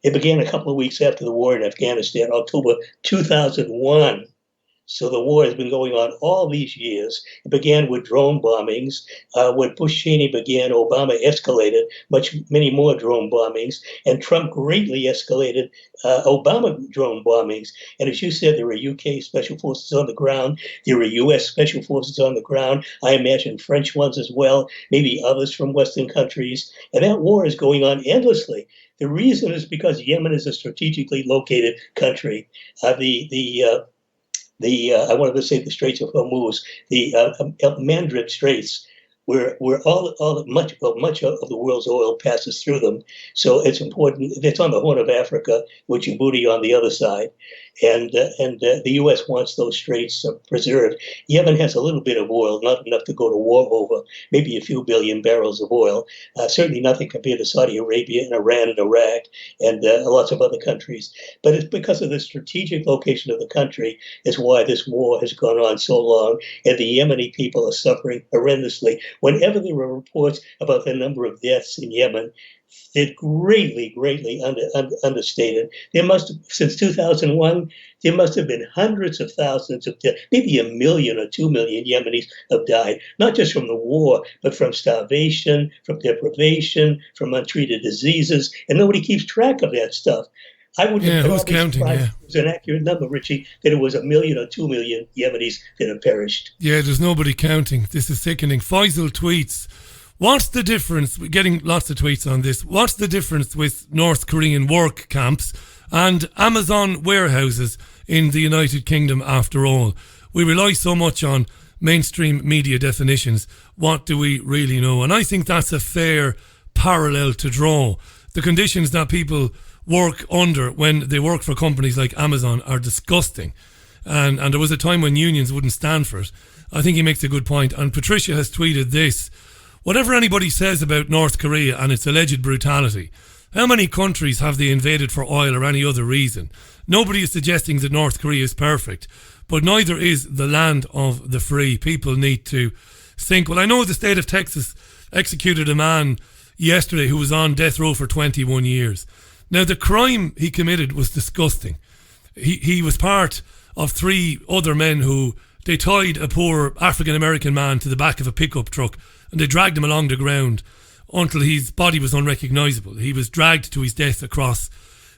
It began a couple of weeks after the war in Afghanistan, October 2001. So the war has been going on all these years. It began with drone bombings. When Bush Cheney began, Obama escalated many more drone bombings, and Trump greatly escalated Obama drone bombings. And as you said, there were UK special forces on the ground. There were US special forces on the ground. I imagine French ones as well, maybe others from Western countries. And that war is going on endlessly. The reason is because Yemen is a strategically located country. I wanted to say the Straits of Hormuz, the Mandrib Straits, where much of the world's oil passes through them. So it's important. It's on the Horn of Africa, with Djibouti on the other side, and the U.S. wants those straits preserved. Yemen has a little bit of oil, not enough to go to war over, maybe a few billion barrels of oil. Certainly nothing compared to Saudi Arabia and Iran and Iraq and lots of other countries. But it's because of the strategic location of the country is why this war has gone on so long, and the Yemeni people are suffering horrendously. Whenever there were reports about the number of deaths in Yemen, they're greatly understated. Since 2001, there must have been hundreds of thousands of deaths, maybe 1 million or 2 million Yemenis have died, not just from the war, but from starvation, from deprivation, from untreated diseases, and nobody keeps track of that stuff. I would
who's counting?
It was an accurate number, Richie, that it was 1 million or 2 million Yemenis that have perished.
Yeah, there's nobody counting. This is sickening. Faisal tweets, what's the difference? We're getting lots of tweets on this. What's the difference with North Korean work camps and Amazon warehouses in the United Kingdom after all? We rely so much on mainstream media definitions. What do we really know? And I think that's a fair parallel to draw. The conditions that people work under when they work for companies like Amazon are disgusting. And there was a time when unions wouldn't stand for it. I think he makes a good point. And Patricia has tweeted this. Whatever anybody says about North Korea and its alleged brutality, how many countries have they invaded for oil or any other reason? Nobody is suggesting that North Korea is perfect, but neither is the land of the free. People need to think. Well, I know the state of Texas executed a man yesterday who was on death row for 21 years. Now, the crime he committed was disgusting. He was part of 3 other men who they tied a poor African-American man to the back of a pickup truck and they dragged him along the ground until his body was unrecognisable. He was dragged to his death across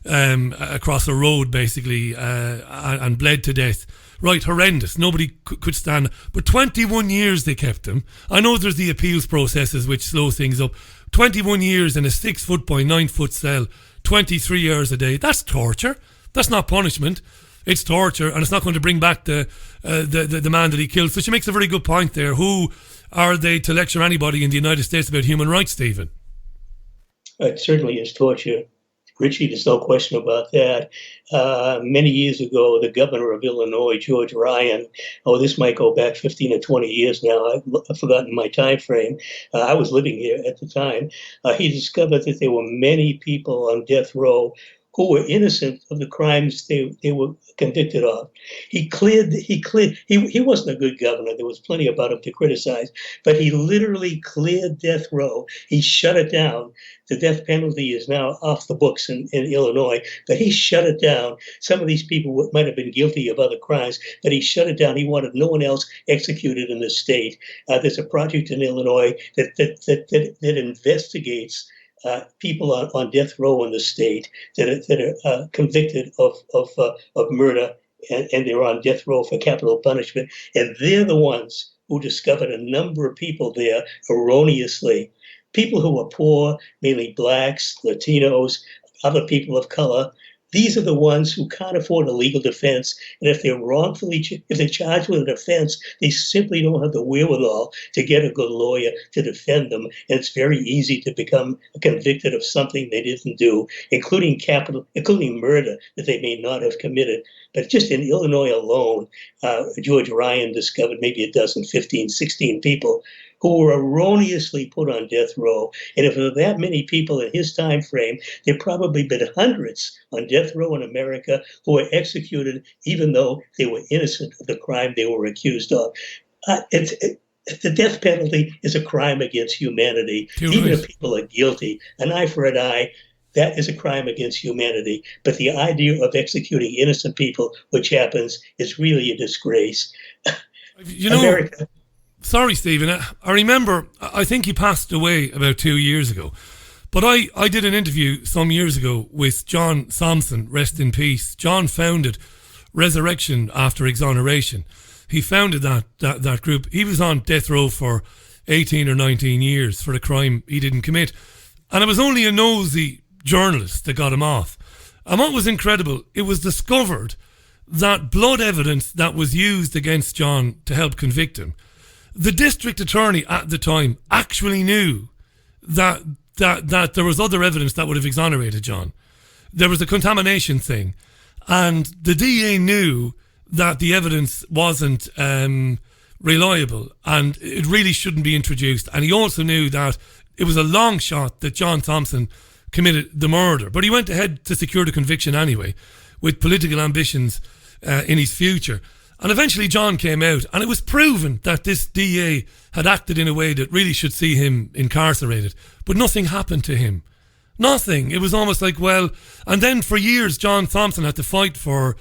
a road, basically, and bled to death. Right, horrendous. Nobody could stand. But 21 years they kept him. I know there's the appeals processes which slow things up. 21 years in a 6-foot by 9-foot cell, 23 hours a day. That's torture. That's not punishment. It's torture, and it's not going to bring back the man that he killed. So she makes a very good point there. Who are they to lecture anybody in the United States about human rights, Stephen?
It certainly is torture. Richie, there's no question about that. Many years ago, the governor of Illinois, George Ryan, this might go back 15 or 20 years now. I've forgotten my time frame. I was living here at the time. He discovered that there were many people on death row who were innocent of the crimes they were convicted of. He wasn't a good governor. There was plenty about him to criticize, but he literally cleared death row. He shut it down. The death penalty is now off the books in Illinois, but he shut it down. Some of these people might have been guilty of other crimes, but he shut it down. He wanted no one else executed in the state. There's a project in Illinois that investigates people on death row in the state that are convicted of murder and they're on death row for capital punishment. And they're the ones who discovered a number of people there erroneously. people who are poor, mainly blacks, Latinos, other people of color, these are the ones who can't afford a legal defense. And if they're if they're charged with an offense, they simply don't have the wherewithal to get a good lawyer to defend them. And it's very easy to become convicted of something they didn't do, including murder that they may not have committed. But just in Illinois alone, George Ryan discovered maybe a dozen, 15, 16 people who were erroneously put on death row. And if there were that many people in his time frame, there probably been hundreds on death row in America who were executed even though they were innocent of the crime they were accused of. The death penalty is a crime against humanity. Even if people are guilty, an eye for an eye, that is a crime against humanity. But the idea of executing innocent people, which happens, is really a disgrace. America.
Sorry, Stephen. I remember, I think he passed away about 2 years ago. But I did an interview some years ago with John Simpson, rest in peace. John founded Resurrection After Exoneration. He founded that group. He was on death row for 18 or 19 years for a crime he didn't commit. And it was only a nosy journalist that got him off. And what was incredible, it was discovered that blood evidence that was used against John to help convict him, the district attorney at the time actually knew that there was other evidence that would have exonerated John. There was a contamination thing, and the DA knew that the evidence wasn't reliable and it really shouldn't be introduced. And he also knew that it was a long shot that John Thompson committed the murder, but he went ahead to secure the conviction anyway, with political ambitions in his future. And eventually John came out, and it was proven that this DA had acted in a way that really should see him incarcerated. But nothing happened to him. Nothing. It was almost like, well... And then for years, John Thompson had to fight for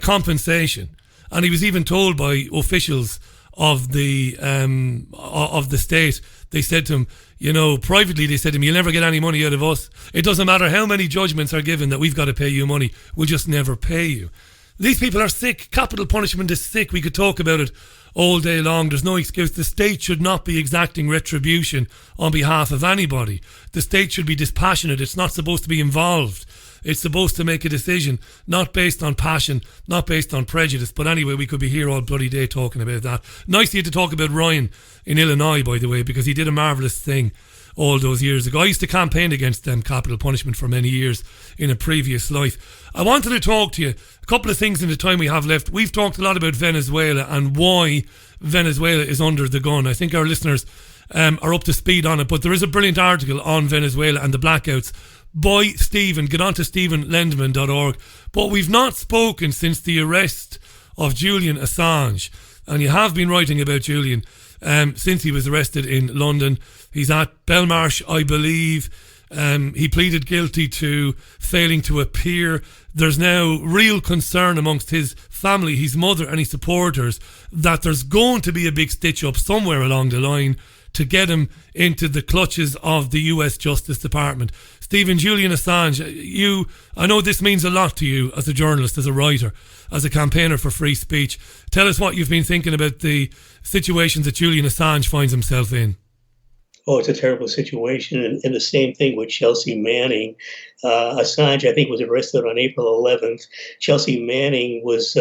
compensation. And he was even told by officials of the state, they said to him, you know, privately they said to him, you'll never get any money out of us. It doesn't matter how many judgments are given that we've got to pay you money. We'll just never pay you. These people are sick. Capital punishment is sick. We could talk about it all day long. There's no excuse. The state should not be exacting retribution on behalf of anybody. The state should be dispassionate. It's not supposed to be involved. It's supposed to make a decision, not based on passion, not based on prejudice. But anyway, we could be here all bloody day talking about that. Nice of you to talk about Ryan in Illinois, by the way, because he did a marvellous thing all those years ago. I used to campaign against capital punishment for many years in a previous life. I wanted to talk to you a couple of things in the time we have left. We've talked a lot about Venezuela and why Venezuela is under the gun. I think our listeners are up to speed on it, but there is a brilliant article on Venezuela and the blackouts by Stephen. Get on to stephenlandman.org. But we've not spoken since the arrest of Julian Assange, and you have been writing about Julian since he was arrested in London. He's at Belmarsh, I believe. He pleaded guilty to failing to appear. There's now real concern amongst his family, his mother and his supporters, that there's going to be a big stitch up somewhere along the line to get him into the clutches of the US Justice Department. Stephen, Julian Assange, I know this means a lot to you as a journalist, as a writer, as a campaigner for free speech. Tell us what you've been thinking about the situations that Julian Assange finds himself in.
Oh, it's a terrible situation. And the same thing with Chelsea Manning. Assange, I think, was arrested on April 11th. Chelsea Manning was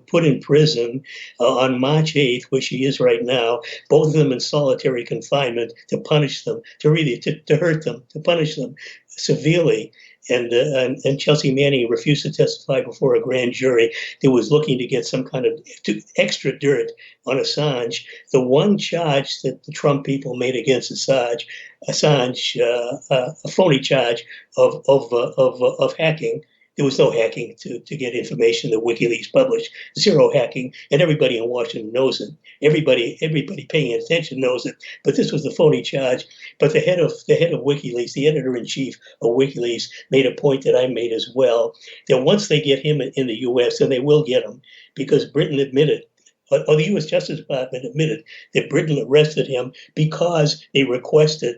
put in prison on March 8th, where she is right now, both of them in solitary confinement to punish them, to hurt them, to punish them severely. And Chelsea Manning refused to testify before a grand jury that was looking to get some kind of extra dirt on Assange. The one charge that the Trump people made against Assange, a phony charge of hacking. There was no hacking to get information that WikiLeaks published. Zero hacking, and everybody in Washington knows it. Everybody paying attention knows it. But this was the phony charge. But the head of WikiLeaks, the editor-in-chief of WikiLeaks, made a point that I made as well, that once they get him in the U.S., and they will get him, because Britain admitted, or the U.S. Justice Department admitted that Britain arrested him because they requested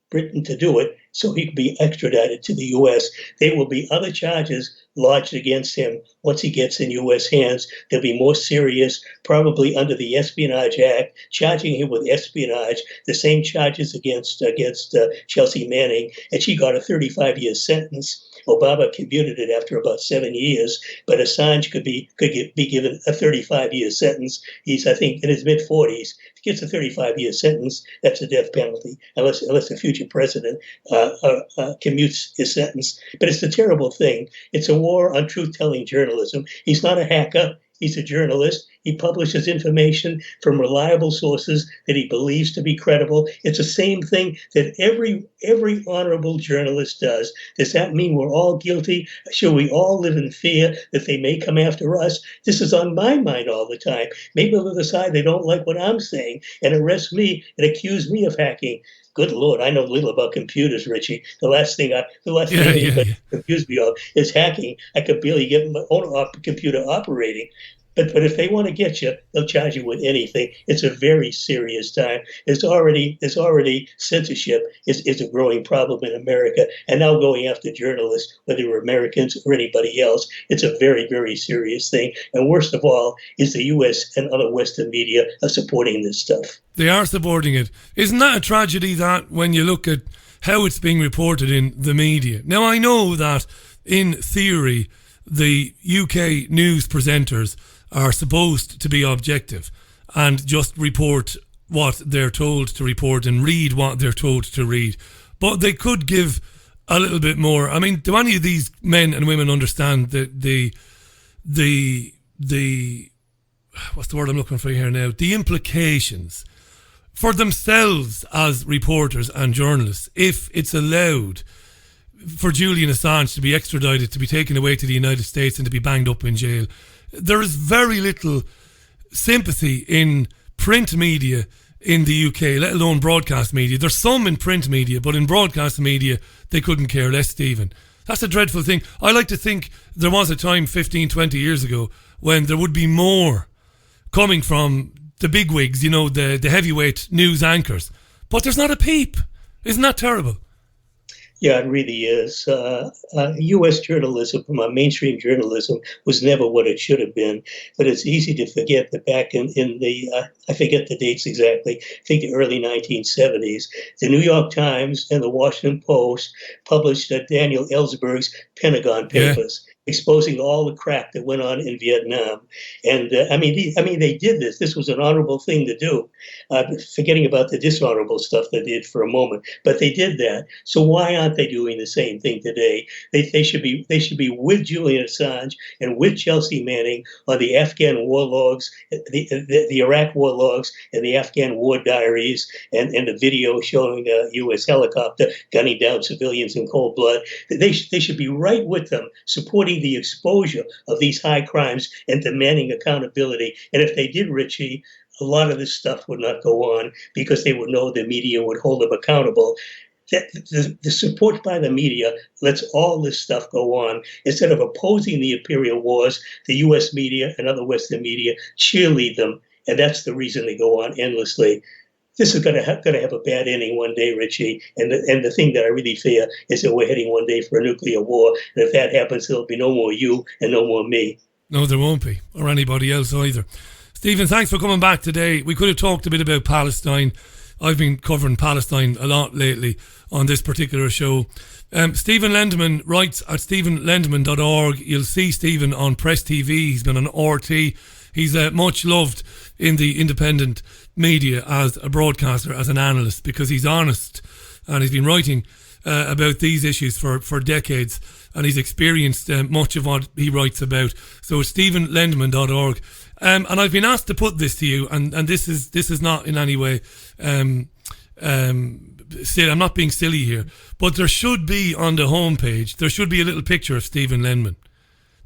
Britain to do it so he could be extradited to the U.S. There will be other charges lodged against him once he gets in U.S. hands. They'll be more serious, probably under the Espionage Act, charging him with espionage, the same charges against Chelsea Manning, and she got a 35-year sentence. Obama commuted it after about 7 years, but Assange could be given a 35-year sentence. He's, I think, in his mid-40s. If he gets a 35-year sentence, that's a death penalty, unless the future president commutes his sentence. But it's a terrible thing. It's a war on truth-telling journalism. He's not a hacker. He's a journalist. He publishes information from reliable sources that he believes to be credible. It's the same thing that every honorable journalist does. Does that mean we're all guilty? Should we all live in fear that they may come after us? This is on my mind all the time. Maybe they'll decide they don't like what I'm saying and arrest me and accuse me of hacking. Good Lord, I know little about computers, Richie. The last thing anybody accused me of is hacking. I could barely get my own computer operating. But if they want to get you, they'll charge you with anything. It's a very serious time. There's already censorship is a growing problem in America, and now going after journalists, whether they're Americans or anybody else, it's a very, very serious thing. And worst of all is the U.S. and other Western media are supporting this stuff.
They are supporting it. Isn't that a tragedy that when you look at how it's being reported in the media? Now, I know that in theory, the UK news presenters are supposed to be objective and just report what they're told to report and read what they're told to read. But they could give a little bit more. I mean, do any of these men and women understand the what's the word I'm looking for here now? The implications for themselves as reporters and journalists if it's allowed for Julian Assange to be extradited, to be taken away to the United States and to be banged up in jail. There is very little sympathy in print media in the UK, let alone broadcast media. There's some in print media, but in broadcast media, they couldn't care less, Stephen. That's a dreadful thing. I like to think there was a time 15, 20 years ago when there would be more coming from the bigwigs, you know, the heavyweight news anchors. But there's not a peep. Isn't that terrible?
Yeah, it really is. U.S. journalism, mainstream journalism, was never what it should have been. But it's easy to forget that back in the, I forget the dates exactly, I think the early 1970s, the New York Times and the Washington Post published Daniel Ellsberg's Pentagon Papers. Exposing all the crap that went on in Vietnam, and they did this. This was an honorable thing to do. Forgetting about the dishonorable stuff they did for a moment, but they did that. So why aren't they doing the same thing today? They should be with Julian Assange and with Chelsea Manning on the Afghan war logs, the Iraq war logs, and the Afghan war diaries, and the video showing a U.S. helicopter gunning down civilians in cold blood. They should be right with them, supporting the exposure of these high crimes and demanding accountability. And if they did, Richie, a lot of this stuff would not go on because they would know the media would hold them accountable. The support by the media lets all this stuff go on. Instead of opposing the imperial wars, the U.S. media and other Western media cheerlead them. And that's the reason they go on endlessly. This is going to have a bad ending one day, Richie. And the thing that I really fear is that we're heading one day for a nuclear war. And if that happens, there'll be no more you and no more me.
No, there won't be, or anybody else either. Stephen, thanks for coming back today. We could have talked a bit about Palestine. I've been covering Palestine a lot lately on this particular show. Stephen Landman writes at stephenlandman.org. You'll see Stephen on Press TV. He's been on RT. He's much loved in the independent media as a broadcaster, as an analyst, because he's honest and he's been writing about these issues for decades, and he's experienced much of what he writes about. So it's stephenlandman.org. And I've been asked to put this to you, and this is not in any way silly. I'm not being silly here, but there should be on the homepage, there should be a little picture of Stephen Landman.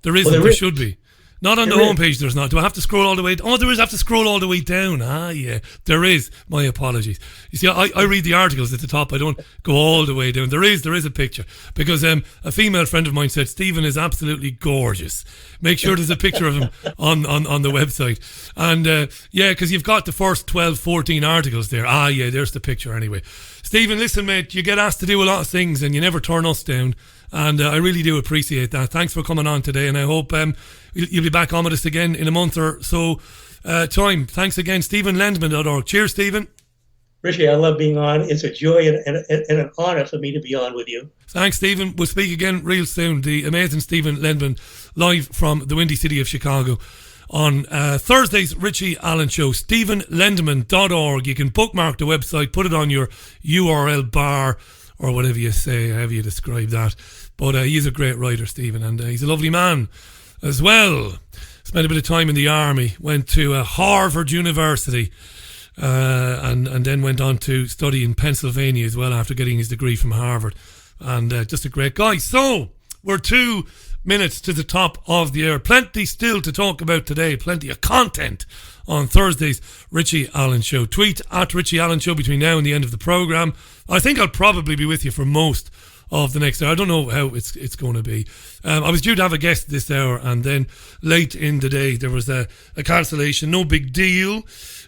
There isn't. There should be. Not on the homepage, there's not. Do I have to scroll all the way? Oh, there is. I have to scroll all the way down. Ah, yeah. There is. My apologies. You see, I read the articles at the top. I don't go all the way down. There is a picture. Because a female friend of mine said, Stephen is absolutely gorgeous. Make sure there's a picture of him on the website. And, because you've got the first 12, 14 articles there. Ah, yeah, there's the picture anyway. Stephen, listen, mate, you get asked to do a lot of things and you never turn us down. And I really do appreciate that. Thanks for coming on today. And I hope you'll be back on with us again in a month or so time. Thanks again, StephenLendman.org. Cheers, Stephen.
Richie, I love being on. It's a joy and an honor for me to be on with you.
Thanks, Stephen. We'll speak again real soon. The amazing Stephen Landman, live from the Windy City of Chicago on Thursday's Richie Allen Show. StephenLendman.org. You can bookmark the website, put it on your URL bar or whatever you say, however you describe that. But he's a great writer, Stephen, and he's a lovely man as well. Spent a bit of time in the army, went to Harvard University, and then went on to study in Pennsylvania as well after getting his degree from Harvard. And just a great guy. So, we're 2 minutes to the top of the hour. Plenty still to talk about today. Plenty of content on Thursday's Richie Allen Show. Tweet at Richie Allen Show between now and the end of the programme. I think I'll probably be with you for most of the next hour. I don't know how it's going to be. I was due to have a guest this hour, and then late in the day there was a cancellation. No big deal.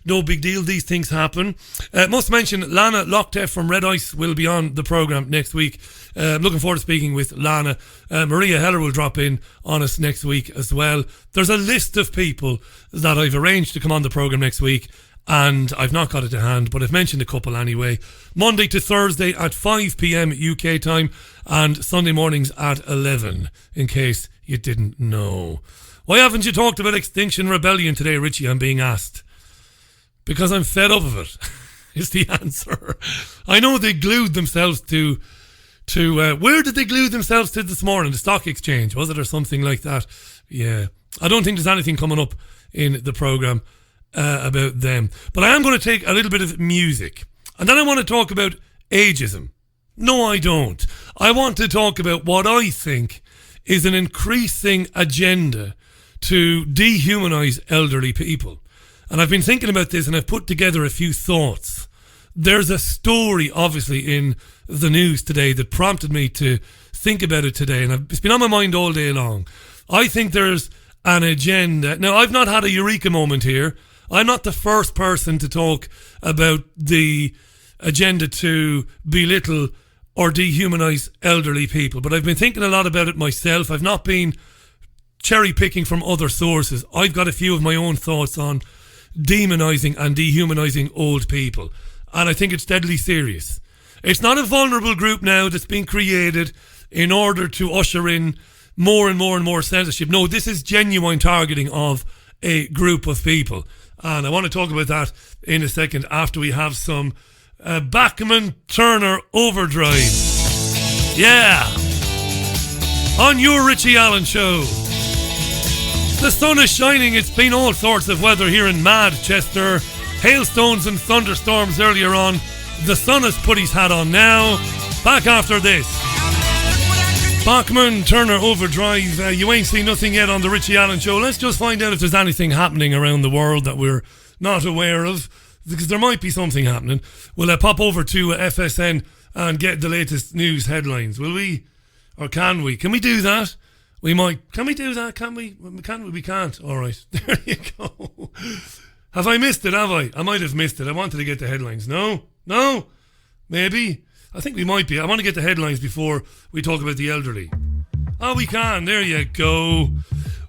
No big deal. These things happen. Must mention Lana Lochte from Red Ice will be on the programme next week. Looking forward to speaking with Lana. Maria Heller will drop in on us next week as well. There's a list of people that I've arranged to come on the programme next week, and I've not got it to hand, but I've mentioned a couple anyway. Monday to Thursday at 5 p.m. UK time, and Sunday mornings at 11, in case you didn't know. Why haven't you talked about Extinction Rebellion today, Richie? I'm being asked. Because I'm fed up of it, is the answer. I know they glued themselves to where did they glue themselves to this morning? The stock exchange, was it, or something like that? Yeah. I don't think there's anything coming up in the programme about them. But I am going to take a little bit of music. And then I want to talk about ageism. No, I don't. I want to talk about what I think is an increasing agenda to dehumanise elderly people. And I've been thinking about this, and I've put together a few thoughts. There's a story, obviously, in the news today that prompted me to think about it today, and it's been on my mind all day long. I think there's an agenda. Now, I've not had a eureka moment here. I'm not the first person to talk about the agenda to belittle or dehumanise elderly people, but I've been thinking a lot about it myself. I've not been cherry-picking from other sources. I've got a few of my own thoughts on demonising and dehumanising old people, and I think it's deadly serious. It's not a vulnerable group now that's been created in order to usher in more and more and more censorship. No, this is genuine targeting of a group of people, and I want to talk about that in a second after we have some Bachman Turner Overdrive. Yeah, on your Richie Allen Show. The sun is shining. It's been all sorts of weather here in Manchester. Hailstones and thunderstorms earlier on. The sun has put his hat on now. Back after this. Bachman Turner Overdrive. You ain't seen nothing yet on the Richie Allen Show. Let's just find out if there's anything happening around the world that we're not aware of, because there might be something happening. We'll pop over to FSN and get the latest news headlines, will we? Or can we? Can we do that? We might. Can we do that? Can we? Can we? We can't. All right. There you go. Have I missed it? Have I? I might have missed it. I wanted to get the headlines. No? No? Maybe? I think we might be. I want to get the headlines before we talk about the elderly. Oh, we can. There you go.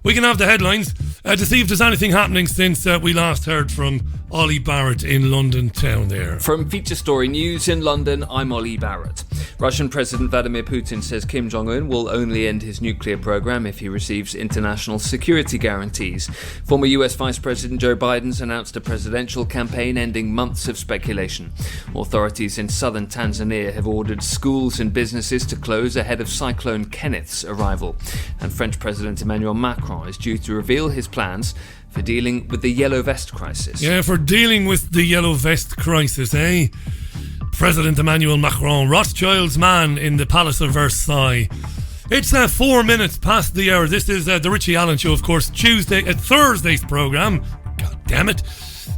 We can have the headlines to see if there's anything happening since we last heard from Ollie Barrett in London town there.
From Feature Story News in London, I'm Ollie Barrett. Russian President Vladimir Putin says Kim Jong-un will only end his nuclear program if he receives international security guarantees. Former US Vice President Joe Biden's announced a presidential campaign ending months of speculation. Authorities in southern Tanzania have ordered schools and businesses to close ahead of Cyclone Kenneth's arrival. And French President Emmanuel Macron is due to reveal his plans for dealing with the yellow vest crisis.
Yeah, for dealing with the yellow vest crisis, eh? President Emmanuel Macron, Rothschild's man in the Palace of Versailles. It's 4 minutes past the hour. This is the Richie Allen Show, of course, Thursday's programme. God damn it.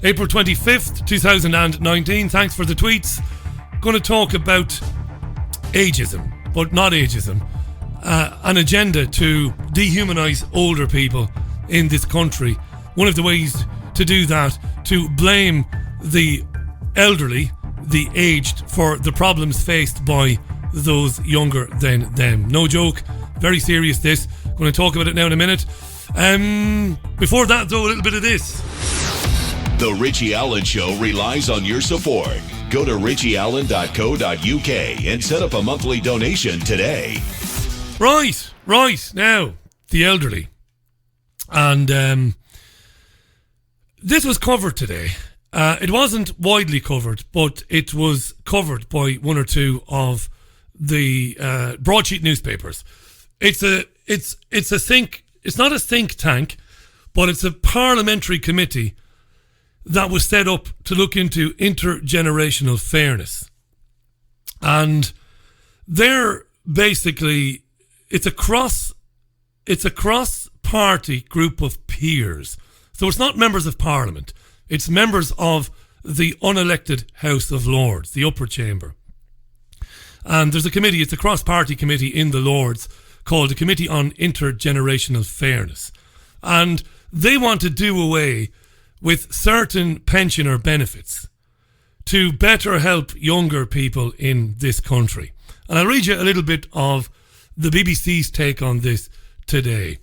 April 25th, 2019. Thanks for the tweets. Going to talk about ageism, but not ageism. An agenda to dehumanise older people in this country. One of the ways to do that, to blame the elderly, the aged for the problems faced by those younger than them. No joke, very serious this. Going to talk about it now in a minute. Before that though, a little bit of this.
The Richie Allen Show relies on your support. Go to richieallen.co.uk and set up a monthly donation today.
Right. Now, the elderly. And this was covered today. It wasn't widely covered, but it was covered by one or two of the broadsheet newspapers. It's not a think tank, but it's a parliamentary committee that was set up to look into intergenerational fairness. And they're basically, it's a cross-party group of peers. So it's not members of Parliament. It's members of the unelected House of Lords, the upper chamber. And there's a committee, it's a cross-party committee in the Lords called the Committee on Intergenerational Fairness. And they want to do away with certain pensioner benefits to better help younger people in this country. And I'll read you a little bit of the BBC's take on this today.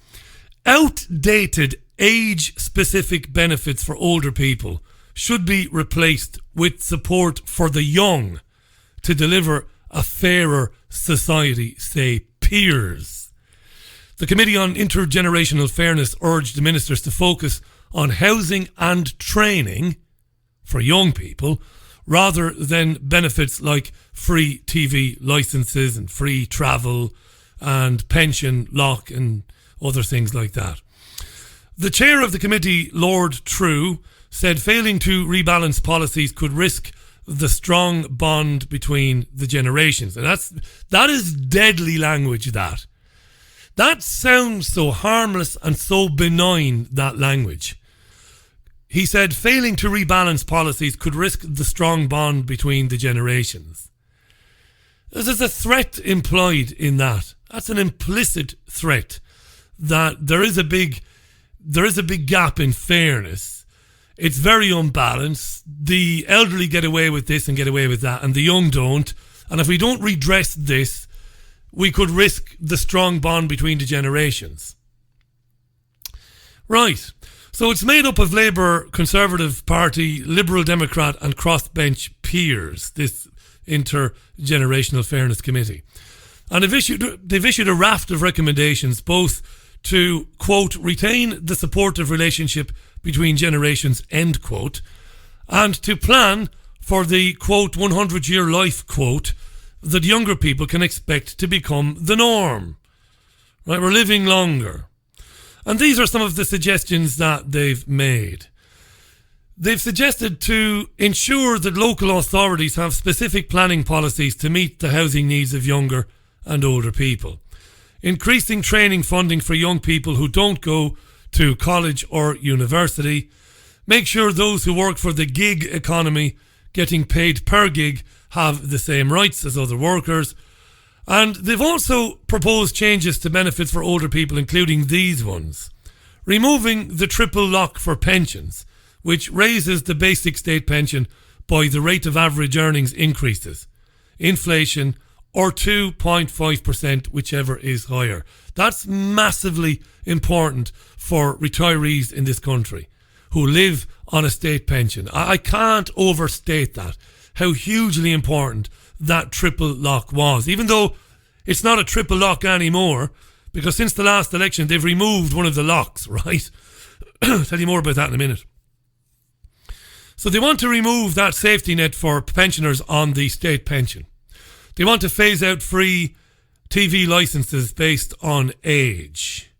Outdated age-specific benefits for older people should be replaced with support for the young to deliver a fairer society, say peers. The Committee on Intergenerational Fairness urged the ministers to focus on housing and training for young people rather than benefits like free TV licenses and free travel and pension lock and other things like that. The chair of the committee, Lord True, said failing to rebalance policies could risk the strong bond between the generations. And that is deadly language, that. That sounds so harmless and so benign, that language. He said failing to rebalance policies could risk the strong bond between the generations. There's a threat implied in that. That's an implicit threat that there is a big gap in fairness. It's very unbalanced. The elderly get away with this and get away with that, and the young don't. And if we don't redress this, we could risk the strong bond between the generations. Right. So it's made up of Labour, Conservative Party, Liberal Democrat and crossbench peers, this Intergenerational Fairness Committee. And they've issued a raft of recommendations, both to, quote, retain the supportive relationship between generations, end quote, and to plan for the, quote, 100-year life, quote, that younger people can expect to become the norm. Right, we're living longer. And these are some of the suggestions that they've made. They've suggested to ensure that local authorities have specific planning policies to meet the housing needs of younger and older people. Increasing training funding for young people who don't go to college or university. Make sure those who work for the gig economy, getting paid per gig, have the same rights as other workers. And they've also proposed changes to benefits for older people, including these ones. Removing the triple lock for pensions, which raises the basic state pension by the rate of average earnings increases, inflation, or 2.5%, whichever is higher. That's massively important for retirees in this country who live on a state pension. I can't overstate that, how hugely important that triple lock was, even though it's not a triple lock anymore, because since the last election they've removed one of the locks, right? I'll tell you more about that in a minute. So they want to remove that safety net for pensioners on the state pension. They want to phase out free TV licenses based on age.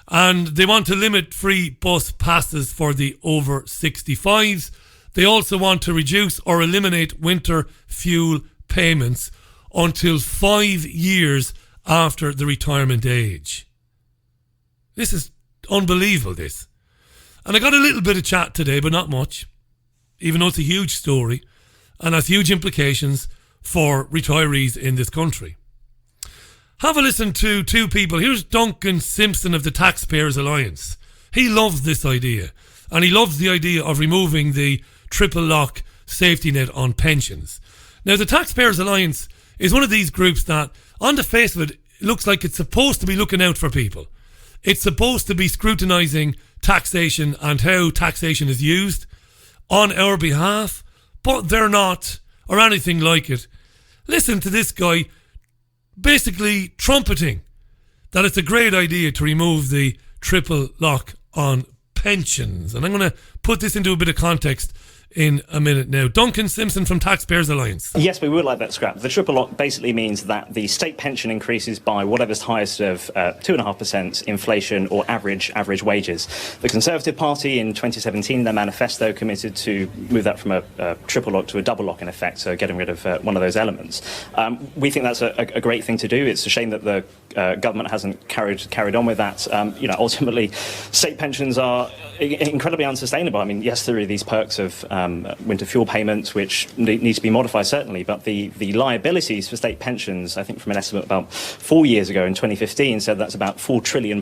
And they want to limit free bus passes for the over 65s. They also want to reduce or eliminate winter fuel payments until 5 years after the retirement age. This is unbelievable, this. And I got a little bit of chat today, but not much, even though it's a huge story and has huge implications for retirees in this country. Have a listen to two people. Here's Duncan Simpson of the Taxpayers Alliance. He loves this idea, and he loves the idea of removing the triple lock safety net on pensions. Now, the Taxpayers Alliance is one of these groups that, on the face of it, looks like it's supposed to be looking out for people. It's supposed to be scrutinising taxation and how taxation is used on our behalf, but they're not, or anything like it. Listen to this guy basically trumpeting that it's a great idea to remove the triple lock on pensions. And I'm going to put this into a bit of context in a minute now. Duncan Simpson from Taxpayers Alliance.
Yes, we would like that scrapped. The triple lock basically means that the state pension increases by whatever's highest of 2.5% inflation or average wages. The Conservative Party in 2017, their manifesto committed to move that from a triple lock to a double lock in effect, so getting rid of one of those elements. We think that's a great thing to do. It's a shame that the government hasn't carried on with that. Ultimately, state pensions are incredibly unsustainable. I mean, yes, there are these perks of winter fuel payments, which need to be modified, certainly, but the liabilities for state pensions, I think from an estimate about 4 years ago in 2015, said that's about £4 trillion.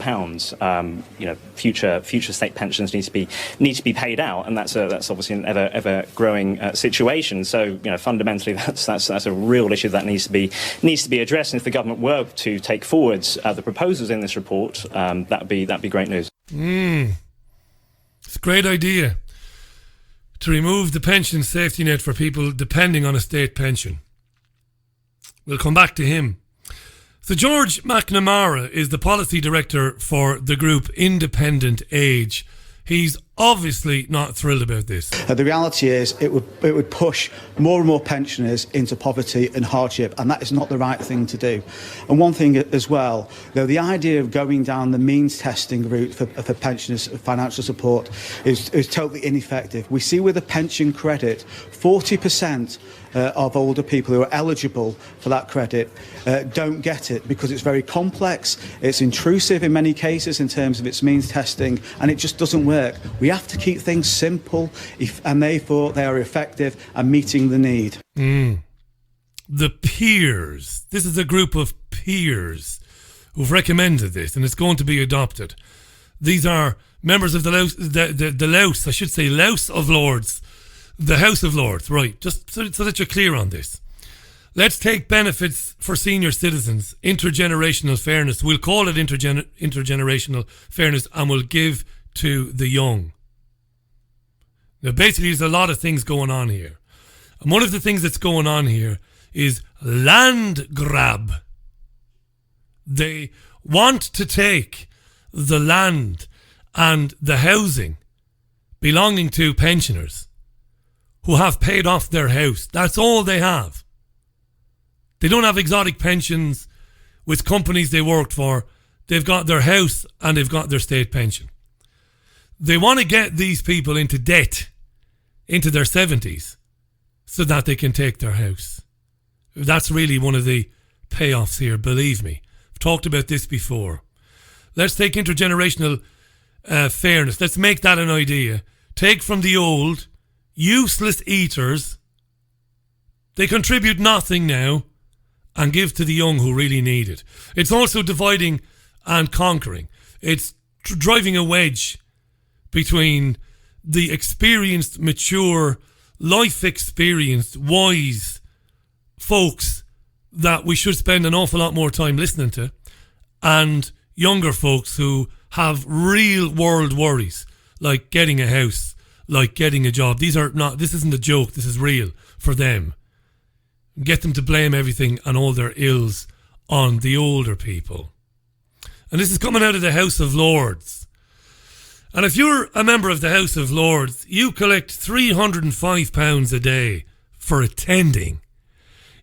Future state pensions need to be paid out, and that's obviously an ever growing situation. So, fundamentally, that's a real issue that needs to be addressed. And if the government were to take forwards the proposals in this report, that'd be great news.
It's a great idea to remove the pension safety net for people depending on a state pension. We'll come back to him. So George McNamara is the policy director for the group Independent Age. He's obviously not thrilled about this.
The reality is it would push more and more pensioners into poverty and hardship, and that is not the right thing to do. And one thing as well, though, the idea of going down the means testing route for pensioners' financial support is totally ineffective. We see with a pension credit, 40% of older people who are eligible for that credit don't get it because it's very complex, it's intrusive in many cases in terms of its means testing, and it just doesn't work. We have to keep things simple, and therefore they are effective and meeting the need.
The peers. This is a group of peers who've recommended this, and it's going to be adopted. These are members of the House of Lords. The House of Lords, right, just so that you're clear on this. Let's take benefits for senior citizens, intergenerational fairness. We'll call it intergenerational fairness, and we'll give to the young. Now, basically, there's a lot of things going on here. And one of the things that's going on here is land grab. They want to take the land and the housing belonging to pensioners who have paid off their house. That's all they have. They don't have exotic pensions with companies they worked for. They've got their house and they've got their state pension. They want to get these people into debt into their 70s so that they can take their house. That's really one of the payoffs here, believe me. I've talked about this before. Let's take intergenerational fairness. Let's make that an idea. Take from the old, useless eaters, they contribute nothing now, and give to the young who really need it. It's also dividing and conquering. It's driving a wedge between the experienced, mature, life-experienced, wise folks that we should spend an awful lot more time listening to, and younger folks who have real world worries, like getting a house, like getting a job. This isn't a joke, this is real for them. Get them to blame everything and all their ills on the older people. And this is coming out of the House of Lords. And if you're a member of the House of Lords, you collect £305 a day for attending.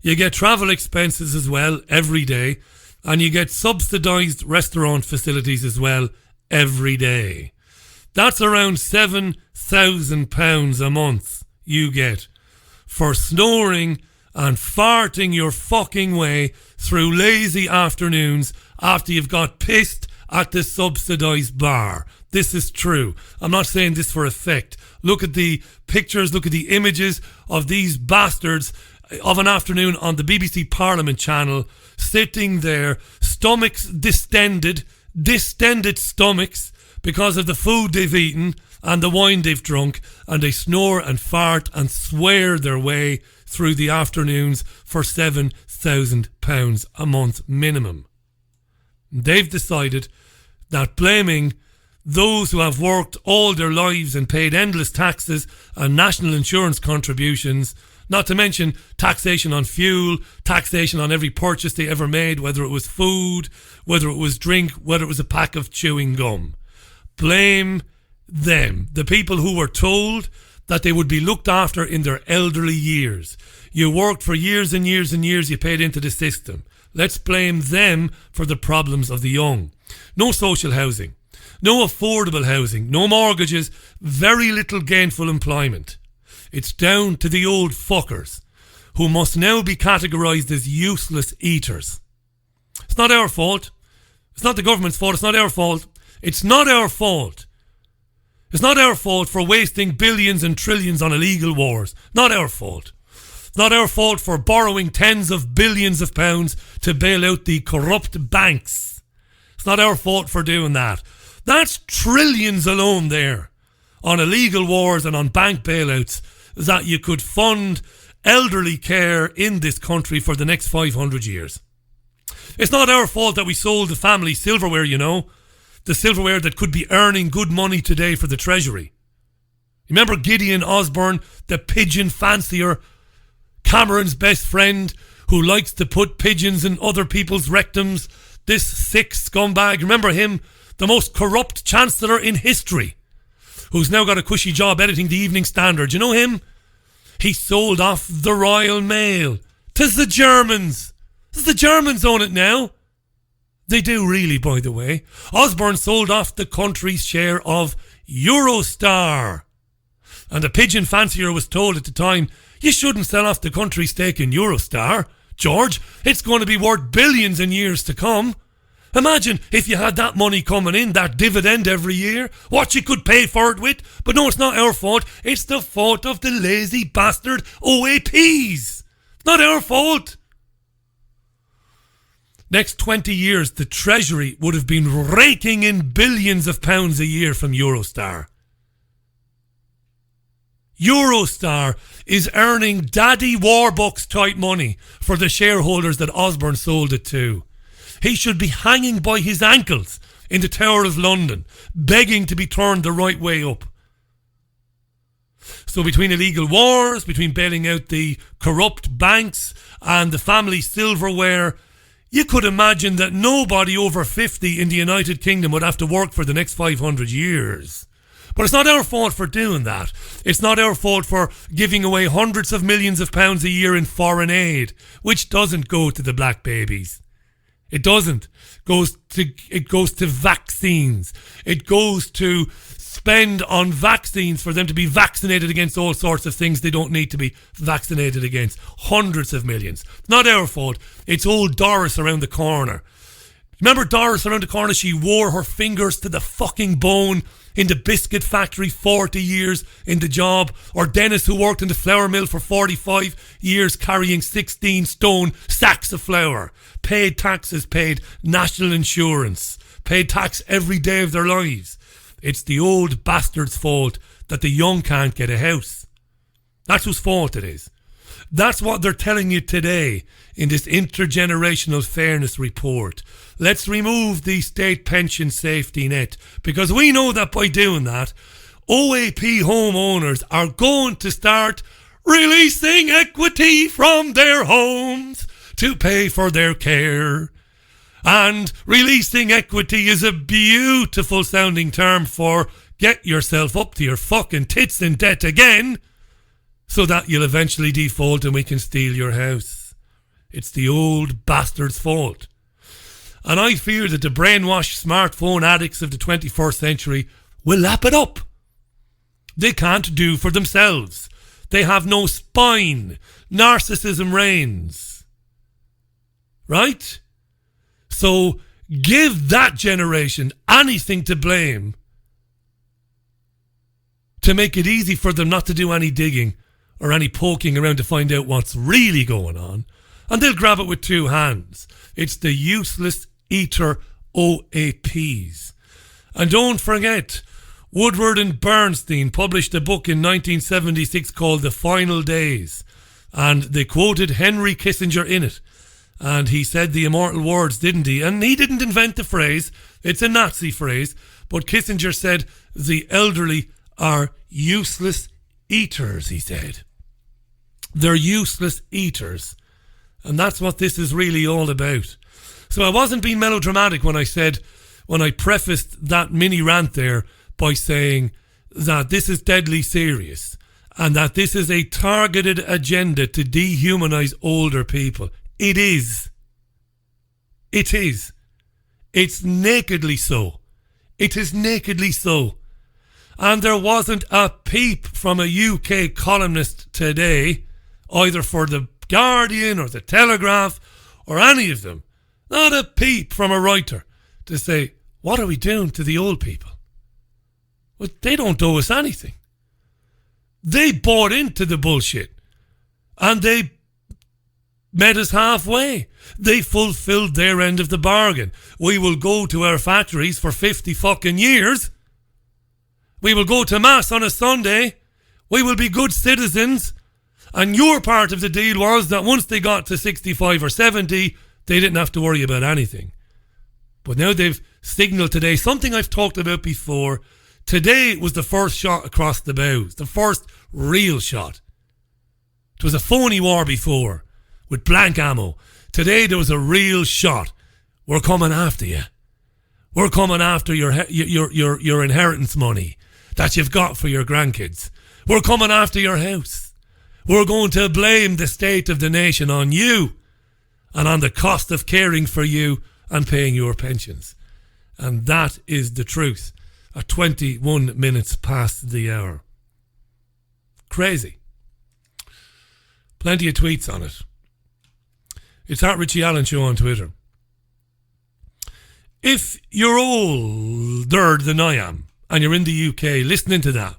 You get travel expenses as well every day, and you get subsidised restaurant facilities as well every day. That's around £7,000 a month you get for snoring and farting your fucking way through lazy afternoons after you've got pissed at the subsidised bar. This is true. I'm not saying this for effect. Look at the pictures, look at the images of these bastards of an afternoon on the BBC Parliament channel, sitting there, stomachs distended stomachs because of the food they've eaten and the wine they've drunk, and they snore and fart and swear their way through the afternoons for £7,000 a month minimum. They've decided that blaming those who have worked all their lives and paid endless taxes and national insurance contributions, not to mention taxation on fuel, taxation on every purchase they ever made, whether it was food, whether it was drink, whether it was a pack of chewing gum. Blame them, the people who were told that they would be looked after in their elderly years. You worked for years and years and years, you paid into the system. Let's blame them for the problems of the young. No social housing, no affordable housing, no mortgages, very little gainful employment. It's down to the old fuckers who must now be categorised as useless eaters. It's not our fault. It's not the government's fault. It's not our fault. It's not our fault. It's not our fault for wasting billions and trillions on illegal wars. Not our fault. It's not our fault for borrowing tens of billions of pounds to bail out the corrupt banks. It's not our fault for doing that. That's trillions alone there on illegal wars and on bank bailouts that you could fund elderly care in this country for the next 500 years. It's not our fault that we sold the family silverware, you know. The silverware that could be earning good money today for the Treasury. Remember Gideon Osborne, the pigeon fancier, Cameron's best friend, who likes to put pigeons in other people's rectums? This sick scumbag, remember him? The most corrupt chancellor in history, who's now got a cushy job editing the Evening Standard. You know him? He sold off the Royal Mail. 'Tis the Germans. 'Tis the Germans own it now. They do really, by the way. Osborne sold off the country's share of Eurostar. And the pigeon fancier was told at the time, you shouldn't sell off the country's stake in Eurostar, George. It's going to be worth billions in years to come. Imagine if you had that money coming in, that dividend every year, what you could pay for it with. But no, it's not our fault. It's the fault of the lazy bastard OAPs. It's not our fault. Next 20 years, the Treasury would have been raking in billions of pounds a year from Eurostar. Eurostar is earning daddy Warbucks type money for the shareholders that Osborne sold it to. He should be hanging by his ankles in the Tower of London, begging to be turned the right way up. So between illegal wars, between bailing out the corrupt banks and the family silverware, you could imagine that nobody over 50 in the United Kingdom would have to work for the next 500 years. But it's not our fault for doing that. It's not our fault for giving away hundreds of millions of pounds a year in foreign aid, which doesn't go to the black babies. It doesn't. It goes to vaccines. It goes to spend on vaccines for them to be vaccinated against all sorts of things they don't need to be vaccinated against. Hundreds of millions. Not our fault. It's old Doris around the corner. Remember Doris around the corner? She wore her fingers to the fucking bone in the biscuit factory, 40 years in the job. Or Dennis, who worked in the flour mill for 45 years carrying 16 stone sacks of flour. Paid taxes, paid national insurance, paid tax every day of their lives. It's the old bastard's fault that the young can't get a house. That's whose fault it is. That's what they're telling you today in this intergenerational fairness report. Let's remove the state pension safety net, because we know that by doing that, OAP homeowners are going to start releasing equity from their homes to pay for their care. And releasing equity is a beautiful sounding term for get yourself up to your fucking tits in debt again so that you'll eventually default and we can steal your house. It's the old bastard's fault. And I fear that the brainwashed smartphone addicts of the 21st century will lap it up. They can't do for themselves. They have no spine. Narcissism reigns. Right? So give that generation anything to blame to make it easy for them not to do any digging or any poking around to find out what's really going on. And they'll grab it with two hands. It's the useless eater OAPs. And don't forget, Woodward and Bernstein published a book in 1976 called The Final Days, and they quoted Henry Kissinger in it. And he said the immortal words, didn't he? And he didn't invent the phrase. It's a Nazi phrase. But Kissinger said the elderly are useless eaters, he said. They're useless eaters. And that's what this is really all about. So I wasn't being melodramatic when I prefaced that mini rant there by saying that this is deadly serious and that this is a targeted agenda to dehumanize older people. It is. It is. It's nakedly so. It is nakedly so. And there wasn't a peep from a UK columnist today, either for The Guardian or The Telegraph or any of them. Not a peep from a writer to say, what are we doing to the old people? Well, they don't owe us anything. They bought into the bullshit. And they met us halfway. They fulfilled their end of the bargain. We will go to our factories for 50 fucking years. We will go to Mass on a Sunday. We will be good citizens. And your part of the deal was that once they got to 65 or 70, they didn't have to worry about anything. But now they've signalled today something I've talked about before. Today was the first shot across the bows. The first real shot. It was a phony war before with blank ammo. Today there was a real shot. We're coming after you. We're coming after your inheritance money that you've got for your grandkids. We're coming after your house. We're going to blame the state of the nation on you and on the cost of caring for you and paying your pensions. And that is the truth at 21 minutes past the hour. Crazy. Plenty of tweets on it. It's at Richie Allen Show on Twitter. If you're older than I am and you're in the UK listening to that,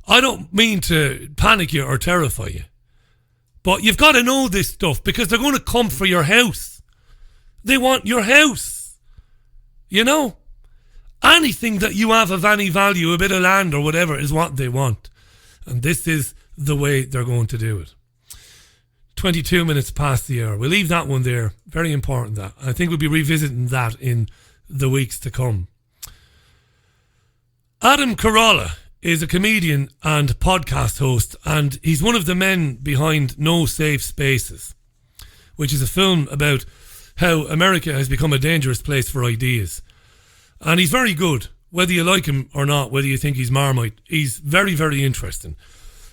I don't mean to panic you or terrify you, but you've got to know this stuff because they're going to come for your house. They want your house. You know? Anything that you have of any value, a bit of land or whatever, is what they want. And this is the way they're going to do it. 22 minutes past the hour. We'll leave that one there. Very important, that. I think we'll be revisiting that in the weeks to come. Adam Carolla is a comedian and podcast host, and he's one of the men behind No Safe Spaces, which is a film about how America has become a dangerous place for ideas. And he's very good, whether you like him or not, whether you think he's Marmite. He's very, very interesting.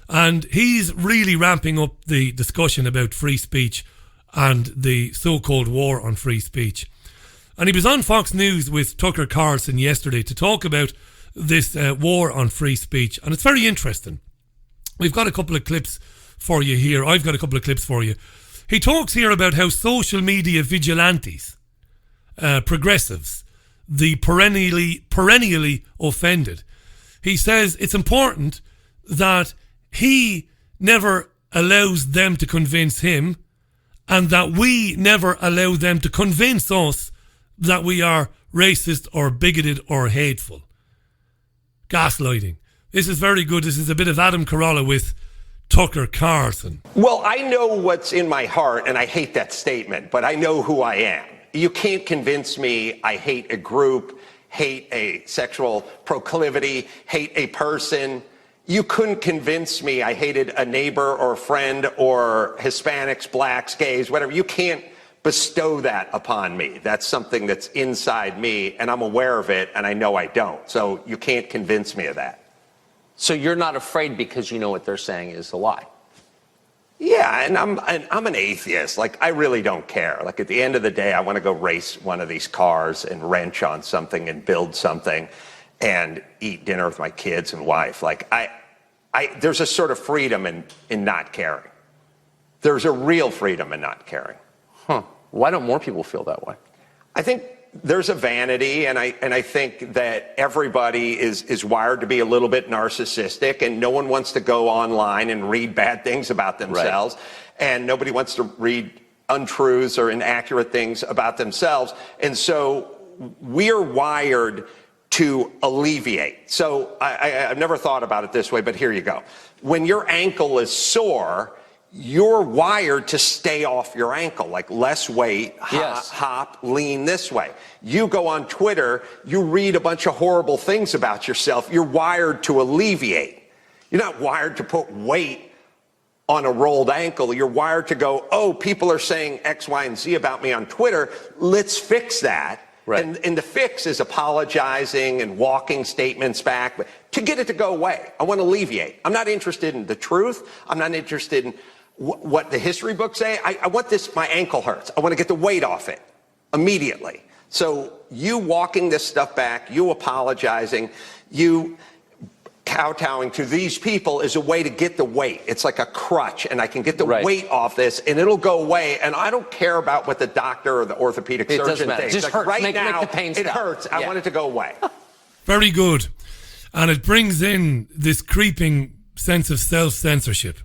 And he's really ramping up the discussion about free speech and the so-called war on free speech. And he was on Fox News with Tucker Carlson yesterday to talk about this war on free speech. And it's very interesting. We've got a couple of clips for you here. I've got a couple of clips for you. He talks here about how social media vigilantes, progressives, the perennially offended, he says it's important that he never allows them to convince him and that we never allow them to convince us that we are racist or bigoted or hateful. Gaslighting. This is very good. This is a bit of Adam Carolla with Tucker Carlson.
Well, I know what's in my heart, and I hate that statement, but I know who I am. You can't convince me I hate a group, hate a sexual proclivity, hate a person. You couldn't convince me I hated a neighbor or a friend or Hispanics, blacks, gays, whatever. You can't bestow that upon me. That's something that's inside me, and I'm aware of it, and I know I don't. So you can't convince me of that.
So you're not afraid because you know what they're saying is a lie?
Yeah, and I'm an atheist. Like, I really don't care. Like, at the end of the day, I want to go race one of these cars and wrench on something and build something and eat dinner with my kids and wife. Like, there's a sort of freedom in not caring. There's a real freedom in not caring.
Huh. Why don't more people feel that way?
I think there's a vanity, and I think that everybody is wired to be a little bit narcissistic, and no one wants to go online and read bad things about themselves, right. And nobody wants to read untruths or inaccurate things about themselves. And so we're wired to alleviate. So I've never thought about it this way, but here you go. When your ankle is sore, you're wired to stay off your ankle, like less weight, hop, lean this way. You go on Twitter, you read a bunch of horrible things about yourself. You're wired to alleviate. You're not wired to put weight on a rolled ankle. You're wired to go, oh, people are saying X, Y, and Z about me on Twitter. Let's fix that. Right. And the fix is apologizing and walking statements back to get it to go away. I want to alleviate. I'm not interested in the truth. I'm not interested in what the history books say. I want this, my ankle hurts. I want to get the weight off it immediately. So you walking this stuff back, you apologizing, you kowtowing to these people is a way to get the weight. It's like a crutch, and I can get the weight off this, and it'll go away. And I don't care about what the doctor or the orthopedic surgeon thinks.
It just hurts.
Right now,
make the pain
it hurts. I want it to go away.
Very good. And it brings in this creeping sense of self-censorship,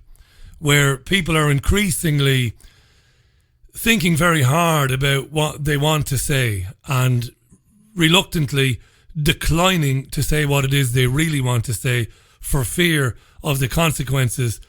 where people are increasingly thinking very hard about what they want to say and reluctantly declining to say what it is they really want to say for fear of the consequences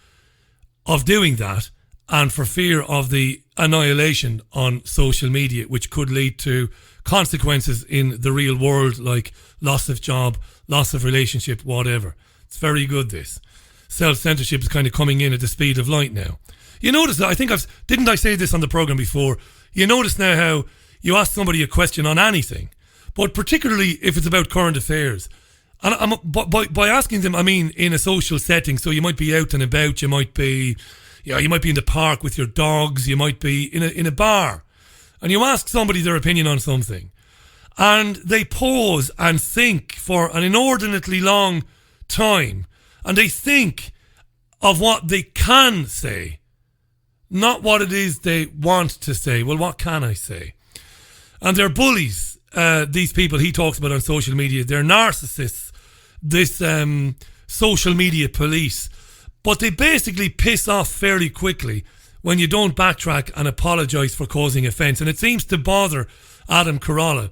of doing that and for fear of the annihilation on social media, which could lead to consequences in the real world, like loss of job, loss of relationship, whatever. It's very good, this. Self-censorship is kind of coming in at the speed of light now. You notice that, didn't I say this on the programme before? You notice now how you ask somebody a question on anything, but particularly if it's about current affairs. And by asking them, I mean in a social setting. So you might be out and about, you might be in the park with your dogs, you might be in a bar, and you ask somebody their opinion on something, and they pause and think for an inordinately long time, and they think of what they can say, not what it is they want to say. Well, what can I say? And they're bullies. These people he talks about on social media, they're narcissists, this social media police, but they basically piss off fairly quickly when you don't backtrack and apologise for causing offence. And it seems to bother Adam Carolla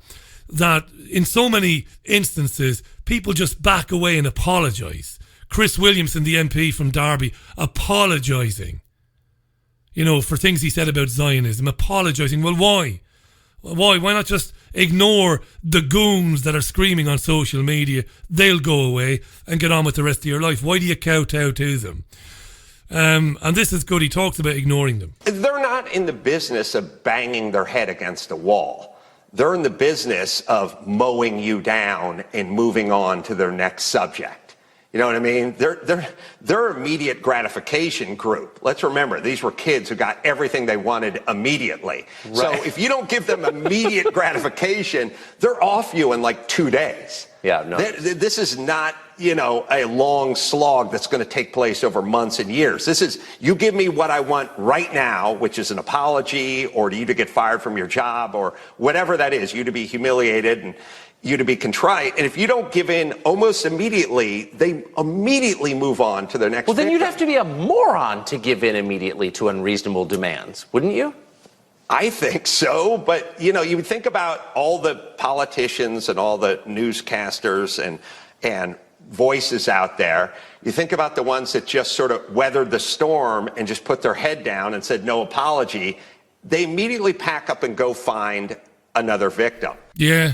that in so many instances people just back away and apologise. Chris Williamson, the MP from Derby, apologising, for things he said about Zionism, apologising. Well, why? Why not just ignore the goons that are screaming on social media? They'll go away and get on with the rest of your life. Why do you kowtow to them? And this is good. He talks about ignoring them.
They're not in the business of banging their head against a wall. They're in the business of mowing you down and moving on to their next subject. You know what I mean? They're immediate gratification group. Let's remember, these were kids who got everything they wanted immediately. Right. So if you don't give them immediate gratification, they're off you in like 2 days.
Yeah, no.
This is not, a long slog that's going to take place over months and years. This is, you give me what I want right now, which is an apology, or you to get fired from your job, or whatever that is, you to be humiliated and you to be contrite. And if you don't give in almost immediately, they immediately move on to their next
Well, then
victim.
you'd have to be a moron to give in immediately to unreasonable demands, wouldn't you?
I think so, but you would think about all the politicians and all the newscasters and voices out there. You think about the ones that just sort of weathered the storm and just put their head down and said no apology. They immediately pack up and go find another victim.
Yeah.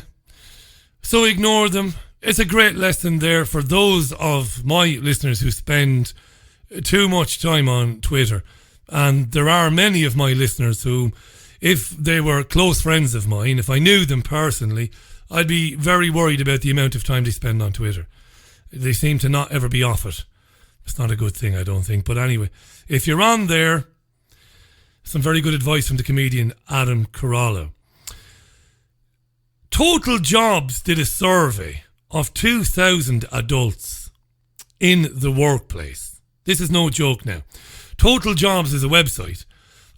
So ignore them. It's a great lesson there for those of my listeners who spend too much time on Twitter. And there are many of my listeners who, if they were close friends of mine, if I knew them personally, I'd be very worried about the amount of time they spend on Twitter. They seem to not ever be off it. It's not a good thing, I don't think. But anyway, if you're on there, some very good advice from the comedian Adam Carolla. Total Jobs did a survey of 2,000 adults in the workplace. This is no joke now. Total Jobs is a website,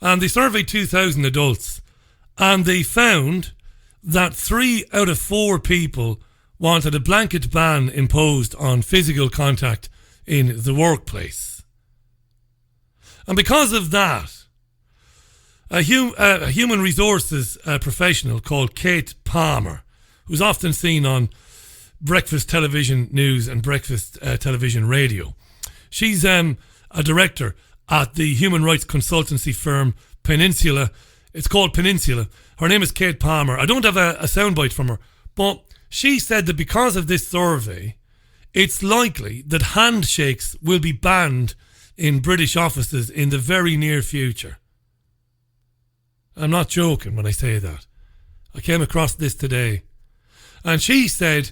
and they surveyed 2,000 adults, and they found that 3 out of 4 people wanted a blanket ban imposed on physical contact in the workplace. And because of that, a human resources professional called Kate Palmer, who's often seen on breakfast television news and breakfast television radio. She's a director at the human rights consultancy firm Peninsula. It's called Peninsula. Her name is Kate Palmer. I don't have a soundbite from her, but she said that because of this survey, it's likely that handshakes will be banned in British offices in the very near future. I'm not joking when I say that. I came across this today. And she said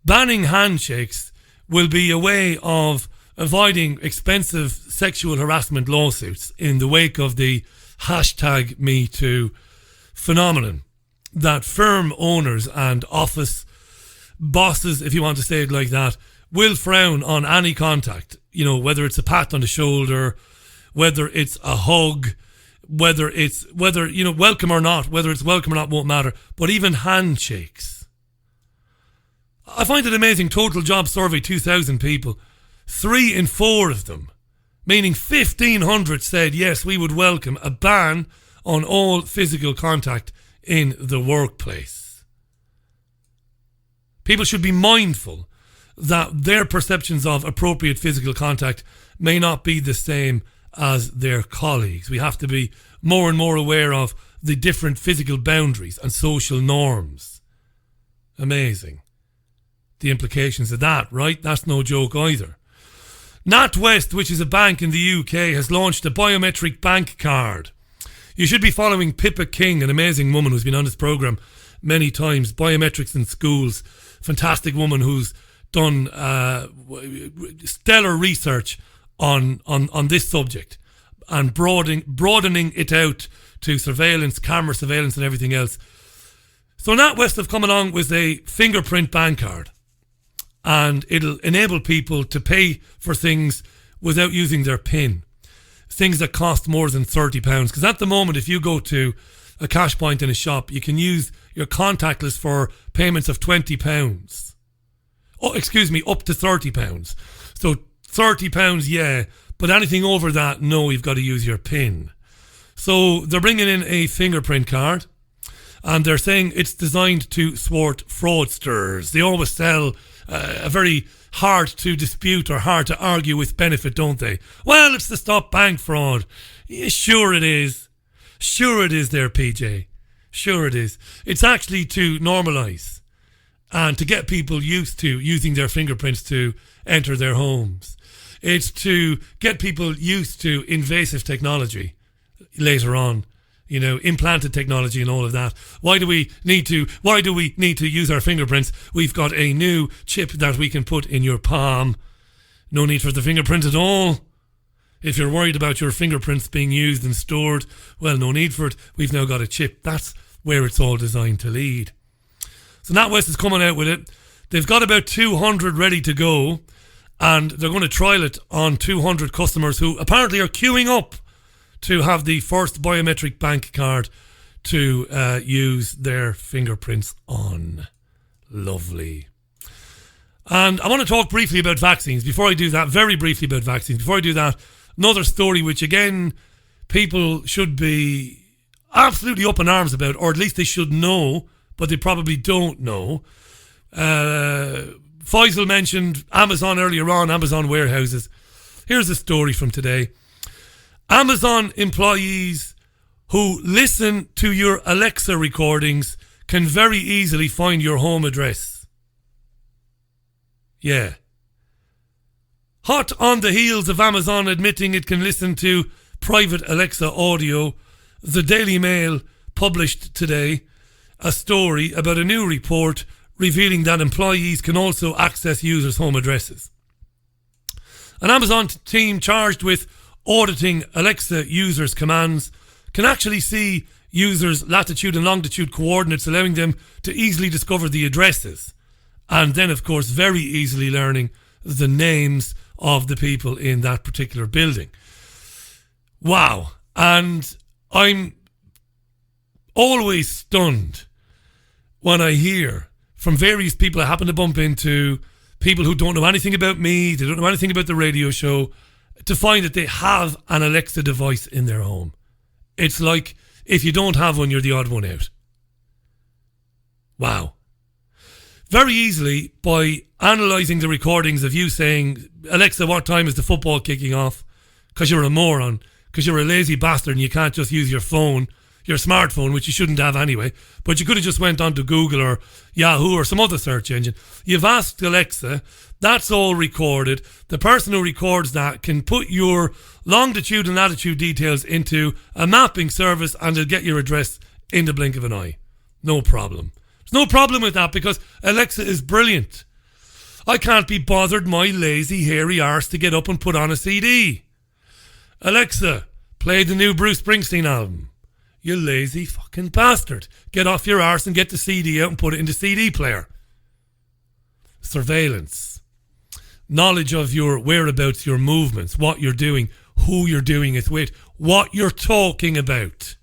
banning handshakes will be a way of avoiding expensive sexual harassment lawsuits in the wake of the #MeToo phenomenon that firm owners and office bosses, if you want to say it like that, will frown on any contact. You know, whether it's a pat on the shoulder, whether it's a hug, whether welcome or not, whether it's welcome or not won't matter, but even handshakes. I find it amazing. Total job survey, 2,000 people. 3 in 4 of them, meaning 1,500, said yes, we would welcome a ban on all physical contact in the workplace. People should be mindful that their perceptions of appropriate physical contact may not be the same as their colleagues. We have to be more and more aware of the different physical boundaries and social norms. Amazing. The implications of that, right? That's no joke either. NatWest, which is a bank in the UK, has launched a biometric bank card. You should be following Pippa King, an amazing woman who's been on this programme many times. Biometrics in schools. Fantastic woman who's done stellar research on this subject and broadening it out to surveillance, camera surveillance and everything else. So NatWest have come along with a fingerprint bank card, and it'll enable people to pay for things without using their PIN. Things that cost more than £30. Because at the moment, if you go to a cash point in a shop, you can use your contactless for payments of £20. Oh, excuse me, up to £30. So £30, yeah, but anything over that, no, you've got to use your PIN. So they're bringing in a fingerprint card, and they're saying it's designed to thwart fraudsters. They always sell a very hard to dispute or hard to argue with benefit, don't they? Well, it's to stop bank fraud. Yeah, sure it is. Sure it is there, PJ. Sure it is. It's actually to normalise and to get people used to using their fingerprints to enter their homes. It's to get people used to invasive technology later on. You know, implanted technology and all of that. Why do we need to use our fingerprints? We've got a new chip that we can put in your palm. No need for the fingerprint at all. If you're worried about your fingerprints being used and stored, well, no need for it. We've now got a chip. That's where it's all designed to lead. So NatWest is coming out with it. They've got about 200 ready to go, and they're going to trial it on 200 customers who apparently are queuing up to have the first biometric bank card to use their fingerprints on. Lovely. And I want to talk briefly about vaccines. Before I do that, very briefly about vaccines. Before I do that, another story which, again, people should be absolutely up in arms about, or at least they should know, but they probably don't know. Faisal mentioned Amazon earlier on, Amazon warehouses. Here's a story from today. Amazon employees who listen to your Alexa recordings can very easily find your home address. Yeah. Hot on the heels of Amazon admitting it can listen to private Alexa audio, the Daily Mail published today a story about a new report revealing that employees can also access users' home addresses. An Amazon team charged with auditing Alexa users' commands can actually see users' latitude and longitude coordinates, allowing them to easily discover the addresses, and then of course very easily learning the names of the people in that particular building. Wow. And I'm always stunned when I hear from various people I happen to bump into, people who don't know anything about me, they don't know anything about the radio show, to find that they have an Alexa device in their home. It's like, if you don't have one, you're the odd one out. Wow. very easily by analysing the recordings of you saying, Alexa, what time is the football kicking off? Because you're a moron, because you're a lazy bastard and you can't just use your phone, your smartphone, which you shouldn't have anyway, but you could have just went on to Google or Yahoo or some other search engine. You've asked Alexa, that's all recorded. The person who records that can put your longitude and latitude details into a mapping service and they'll get your address in the blink of an eye. No problem. There's no problem with that because Alexa is brilliant. I can't be bothered, my lazy, hairy arse, to get up and put on a CD. Alexa, play the new Bruce Springsteen album. You lazy fucking bastard. Get off your arse and get the CD out and put it in the CD player. Surveillance. Knowledge of your whereabouts, your movements, what you're doing, who you're doing it with, what you're talking about.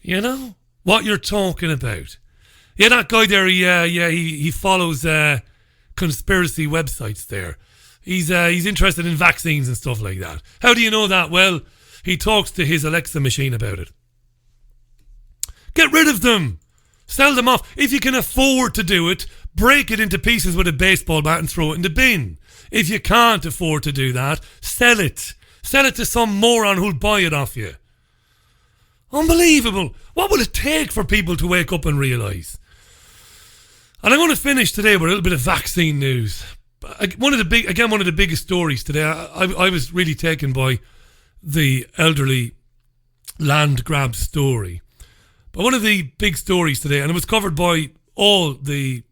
You know? What you're talking about. Yeah, that guy there, he follows conspiracy websites there. He's interested in vaccines and stuff like that. How do you know that? Well, he talks to his Alexa machine about it. Get rid of them. Sell them off. If you can afford to do it, break it into pieces with a baseball bat and throw it in the bin. If you can't afford to do that, sell it. Sell it to some moron who'll buy it off you. Unbelievable. What will it take for people to wake up and realise? And I'm going to finish today with a little bit of vaccine news. One of the biggest stories today. I was really taken by the elderly land grab story. But one of the big stories today, and it was covered by all the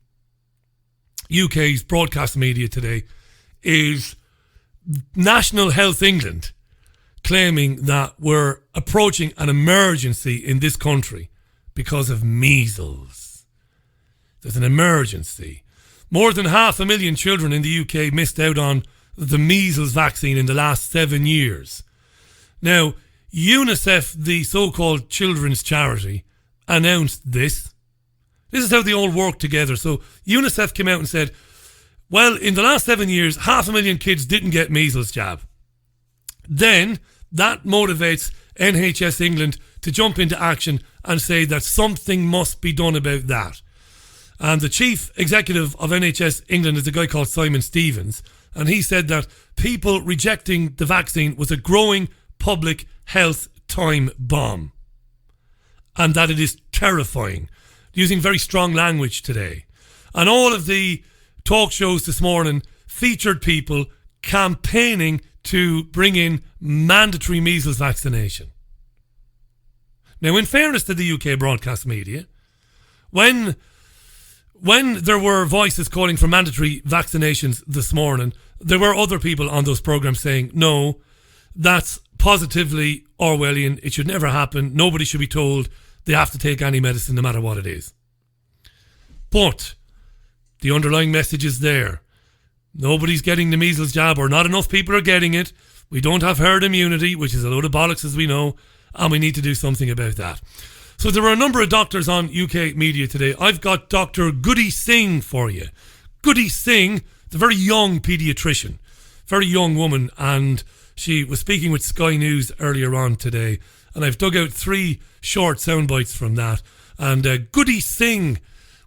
UK's broadcast media today, is National Health England claiming that we're approaching an emergency in this country because of measles. There's an emergency. More than 500,000 children in the UK missed out on the measles vaccine in the last 7 years. Now, UNICEF, the so-called children's charity, announced this. This is how they all work together. So UNICEF came out and said, well, in the last 7 years, 500,000 kids didn't get measles jab. Then that motivates NHS England to jump into action and say that something must be done about that. And the chief executive of NHS England is a guy called Simon Stevens. And he said that people rejecting the vaccine was a growing public health time bomb. And that it is terrifying. Using very strong language today. And all of the talk shows this morning featured people campaigning to bring in mandatory measles vaccination. Now, in fairness to the UK broadcast media, when there were voices calling for mandatory vaccinations this morning, there were other people on those programmes saying, no, that's positively Orwellian. It should never happen. Nobody should be told they have to take any medicine no matter what it is. But the underlying message is there. Nobody's getting the measles jab, or not enough people are getting it. We don't have herd immunity, which is a load of bollocks as we know, and we need to do something about that. So there were a number of doctors on UK media today. I've got Dr. Goody Singh for you. Goody Singh, the very young paediatrician, very young woman, and she was speaking with Sky News earlier on today, and I've dug out 3 short sound bites from that. And Goody Singh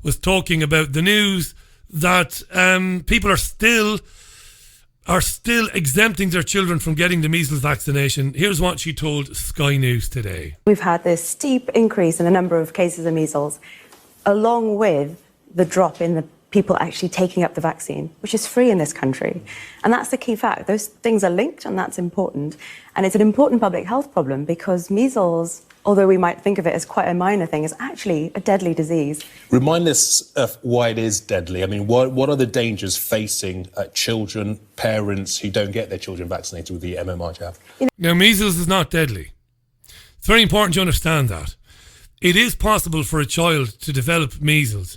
was talking about the news that people are still exempting their children from getting the measles vaccination. Here's what she told Sky News today.
We've had this steep increase in the number of cases of measles, along with the drop in the people actually taking up the vaccine, which is free in this country. And that's the key fact. Those things are linked, and that's important. And it's an important public health problem because measles, although we might think of it as quite a minor thing, is actually a deadly disease. Remind us of why it is deadly. I mean, what are the dangers facing children, parents who don't get their children vaccinated with the MMR jab?
Now, measles is not deadly. It's very important to understand that. It is possible for a child to develop measles,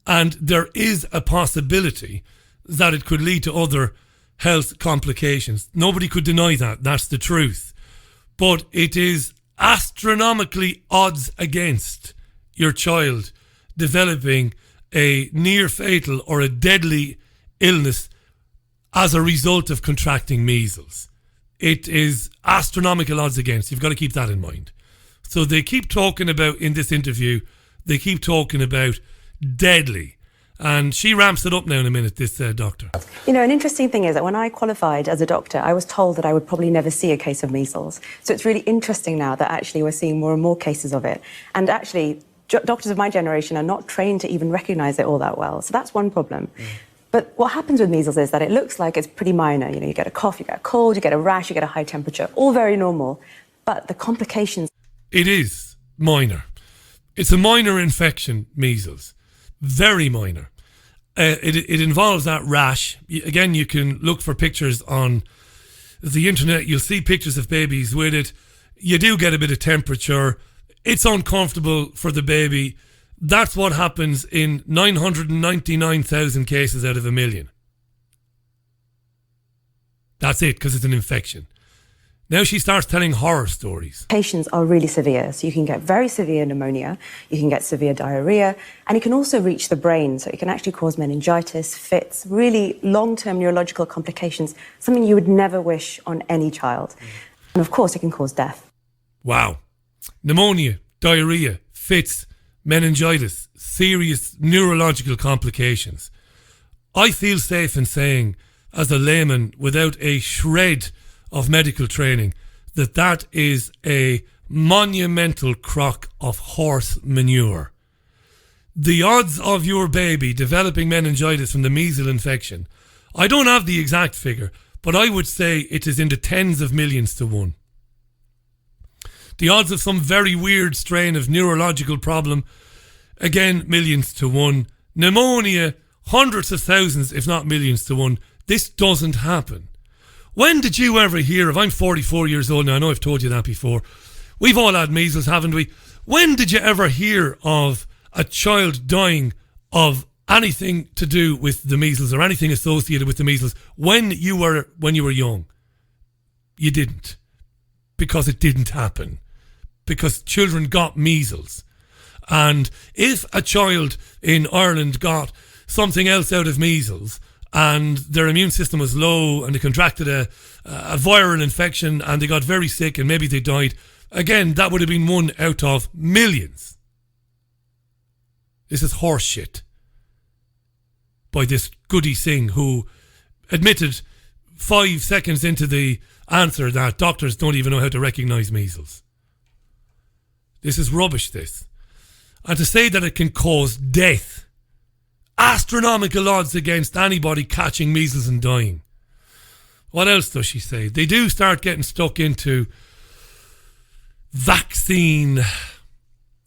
and there is a possibility that it could lead to other health complications. Nobody could deny that. That's the truth. But it is astronomically odds against your child developing a near fatal or a deadly illness as a result of contracting measles. It is astronomical odds against. You've got to keep that in mind. So they keep talking about, in this interview, they keep talking about deadly. And she ramps it up now in a minute, this doctor.
You know, an interesting thing is that when I qualified as a doctor, I was told that I would probably never see a case of measles. So it's really interesting now that actually we're seeing more and more cases of it. And actually, doctors of my generation are not trained to even recognise it all that well. So that's one problem. But what happens with measles is that it looks like it's pretty minor. You know, you get a cough, you get a cold, you get a rash, you get a high temperature, all very normal. But the complications...
It is minor. It's a minor infection, measles. Very minor. It involves that rash. Again, you can look for pictures on the internet. You'll see pictures of babies with it. You do get a bit of temperature. It's uncomfortable for the baby. That's what happens in 999,000 cases out of 1 million. That's it, because it's an infection. Now she starts telling horror stories.
Patients are really severe. So you can get very severe pneumonia, you can get severe diarrhea, and it can also reach the brain. So it can actually cause meningitis, fits, really long-term neurological complications, something you would never wish on any child. And of course, it can cause death.
Wow. Pneumonia, diarrhea, fits, meningitis, serious neurological complications. I feel safe in saying, as a layman without a shred of medical training, that is a monumental crock of horse manure. The odds of your baby developing meningitis from the measles infection, I don't have the exact figure, but I would say it is in the tens of millions to 1. The odds of some very weird strain of neurological problem, again, millions to 1. Pneumonia, hundreds of thousands, if not millions to 1. This doesn't happen. When did you ever hear of, I'm 44 years old now, I know I've told you that before. We've all had measles, haven't we? When did you ever hear of a child dying of anything to do with the measles or anything associated with the measles when you were young? You didn't. Because it didn't happen. Because children got measles. And if a child in Ireland got something else out of measles and their immune system was low and they contracted a viral infection and they got very sick and maybe they died, again, that would have been 1 out of millions. This is horse shit by this Goody Singh, who admitted 5 seconds into the answer that doctors don't even know how to recognise measles. This is rubbish, this. And to say that it can cause death, astronomical odds against anybody catching measles and dying. What else does she say? They do start getting stuck into vaccine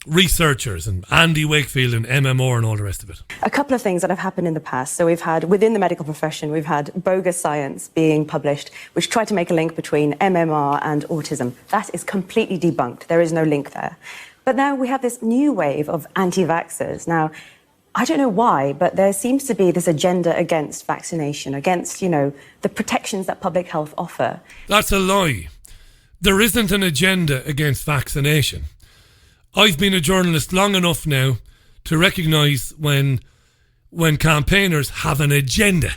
researchers and Andy Wakefield and MMR and all the rest of it.
A couple of things that have happened in the past. So we've had, within the medical profession, we've had bogus science being published, which tried to make a link between MMR and autism. That is completely debunked. There is no link there. But now we have this new wave of anti-vaxxers. Now, I don't know why, but there seems to be this agenda against vaccination, against, you know, the protections that public health offer.
That's a lie. There isn't an agenda against vaccination. I've been a journalist long enough now to recognise when campaigners have an agenda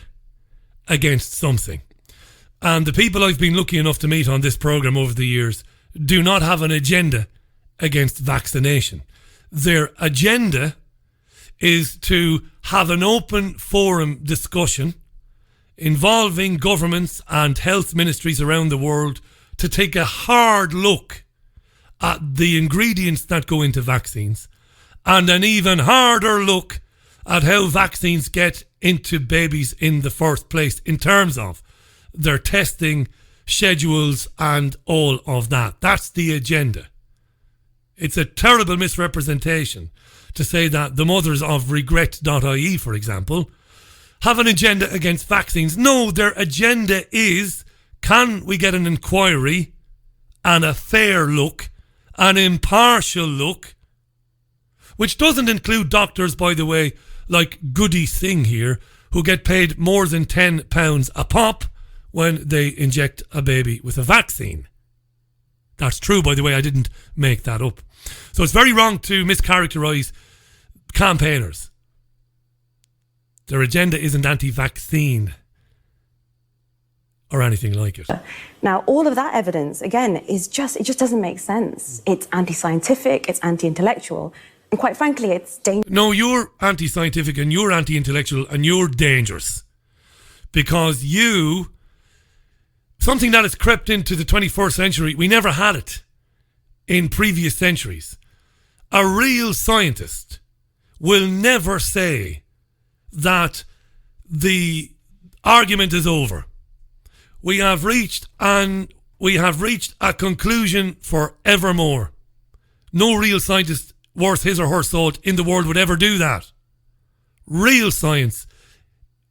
against something. And the people I've been lucky enough to meet on this programme over the years do not have an agenda against vaccination. Their agenda is to have an open forum discussion involving governments and health ministries around the world to take a hard look at the ingredients that go into vaccines and an even harder look at how vaccines get into babies in the first place in terms of their testing schedules and all of that. That's the agenda. It's a terrible misrepresentation to say that the mothers of regret.ie, for example, have an agenda against vaccines. No, their agenda is, can we get an inquiry and a fair look, an impartial look, which doesn't include doctors, by the way, like Goody Singh here, who get paid more than £10 a pop when they inject a baby with a vaccine. That's true, by the way, I didn't make that up. So it's very wrong to mischaracterise campaigners. Their agenda isn't anti-vaccine or anything like it.
Now, all of that evidence, again, it just doesn't make sense. It's anti-scientific, it's anti-intellectual. And quite frankly, it's dangerous.
No, you're anti-scientific and you're anti-intellectual and you're dangerous. Because something that has crept into the 21st century, we never had it in previous centuries. A real scientist will never say that the argument is over. We have reached a conclusion forevermore. No real scientist worth his or her salt in the world would ever do that. Real science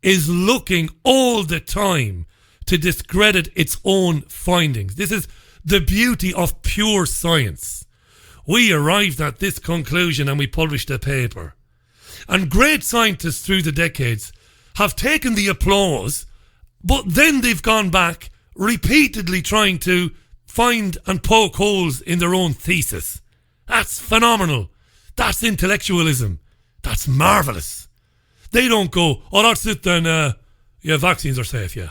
is looking all the time to discredit its own findings. This is the beauty of pure science. We arrived at this conclusion and we published a paper. And great scientists through the decades have taken the applause, but then they've gone back repeatedly trying to find and poke holes in their own thesis. That's phenomenal. That's intellectualism. That's marvellous. They don't go, oh, that's it then, yeah, vaccines are safe, yeah.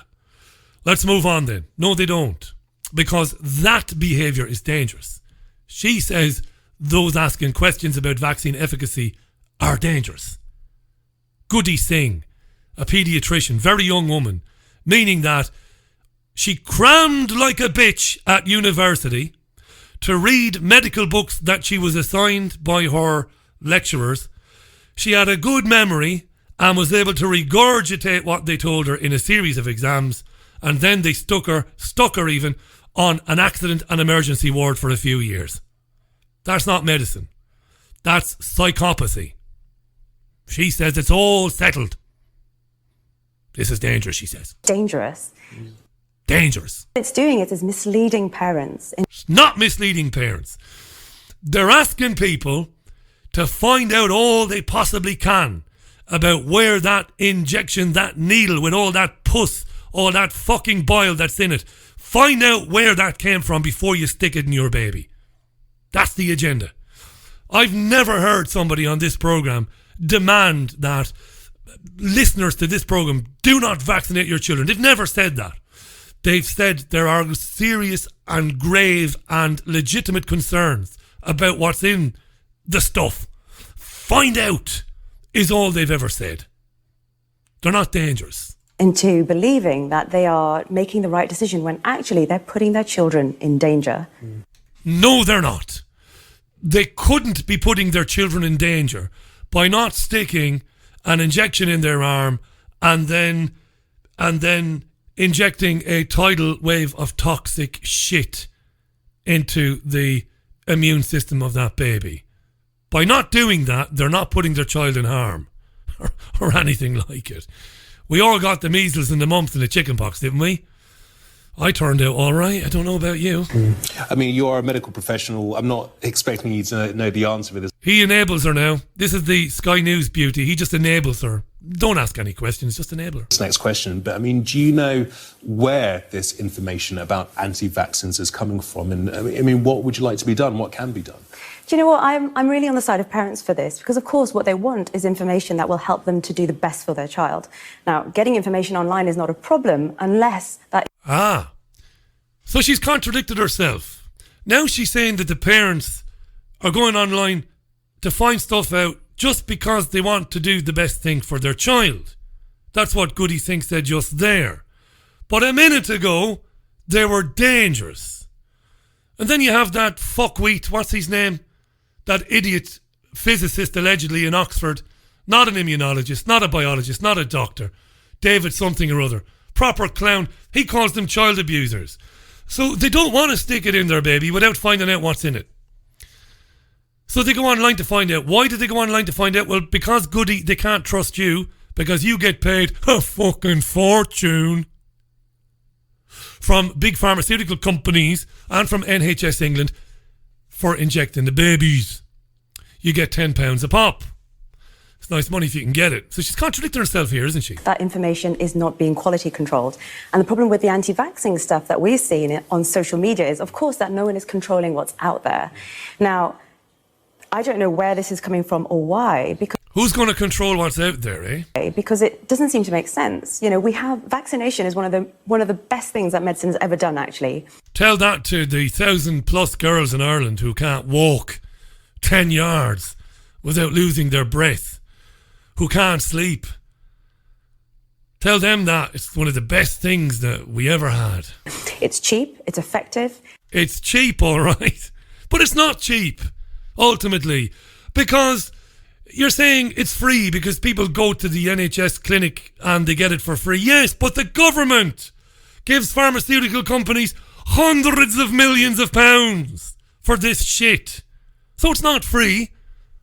Let's move on then. No, they don't. Because that behaviour is dangerous. She says those asking questions about vaccine efficacy are dangerous. Goody Singh, a paediatrician, very young woman, meaning that she crammed like a bitch at university to read medical books that she was assigned by her lecturers. She had a good memory and was able to regurgitate what they told her in a series of exams, and then they stuck her even on an accident and emergency ward for a few years. That's not medicine. That's psychopathy. She says it's all settled. This is dangerous, she says.
Dangerous.
Dangerous.
What it's doing is misleading parents.
It's not misleading parents. They're asking people to find out all they possibly can about where that injection, that needle with all that pus, all that fucking bile that's in it, find out where that came from before you stick it in your baby. That's the agenda. I've never heard somebody on this programme demand that listeners to this programme do not vaccinate your children. They've never said that. They've said there are serious and grave and legitimate concerns about what's in the stuff. Find out is all they've ever said. They're not dangerous.
Into believing that they are making the right decision when actually they're putting their children in danger.
No, they're not. They couldn't be putting their children in danger by not sticking an injection in their arm and then injecting a tidal wave of toxic shit into the immune system of that baby. By not doing that, they're not putting their child in harm or anything like it. We all got the measles and the mumps and the chickenpox, didn't we? I turned out all right. I don't know about you.
I mean, you are a medical professional. I'm not expecting you to know the answer for this.
He enables her now. This is the Sky News beauty. He just enables her. Don't ask any questions, just enable her.
This next question, but I mean, do you know where this information about anti-vaccines is coming from? And I mean, what would you like to be done? What can be done?
Do you know what? I'm really on the side of parents for this because, of course, what they want is information that will help them to do the best for their child. Now, getting information online is not a problem unless that...
Ah, so she's contradicted herself. Now she's saying that the parents are going online to find stuff out just because they want to do the best thing for their child. That's what Goody Singh said just there. But a minute ago, they were dangerous. And then you have that fuckwheat, what's his name? That idiot physicist allegedly in Oxford. Not an immunologist, not a biologist, not a doctor. David something or other. Proper clown. He calls them child abusers. So they don't want to stick it in their baby without finding out what's in it. So they go online to find out. Why did they go online to find out? Well, because Goody, they can't trust you because you get paid a fucking fortune from big pharmaceutical companies and from NHS England for injecting the babies. You get £10 a pop. It's nice money if you can get it. So she's contradicting herself here, isn't she?
That information is not being quality controlled. And the problem with the anti-vaxxing stuff that we're seeing on social media is, of course, that no one is controlling what's out there. Now, I don't know where this is coming from or why, because...
Who's going to control what's out there, eh?
Because it doesn't seem to make sense. You know, vaccination is one of the best things that medicine's ever done, actually.
Tell that to the 1,000+ girls in Ireland who can't walk 10 yards without losing their breath, who can't sleep. Tell them that it's one of the best things that we ever had.
It's cheap, it's effective.
It's cheap, all right. But it's not cheap, ultimately, because you're saying it's free because people go to the NHS clinic and they get it for free. Yes, but the government gives pharmaceutical companies hundreds of millions of pounds for this shit. So it's not free.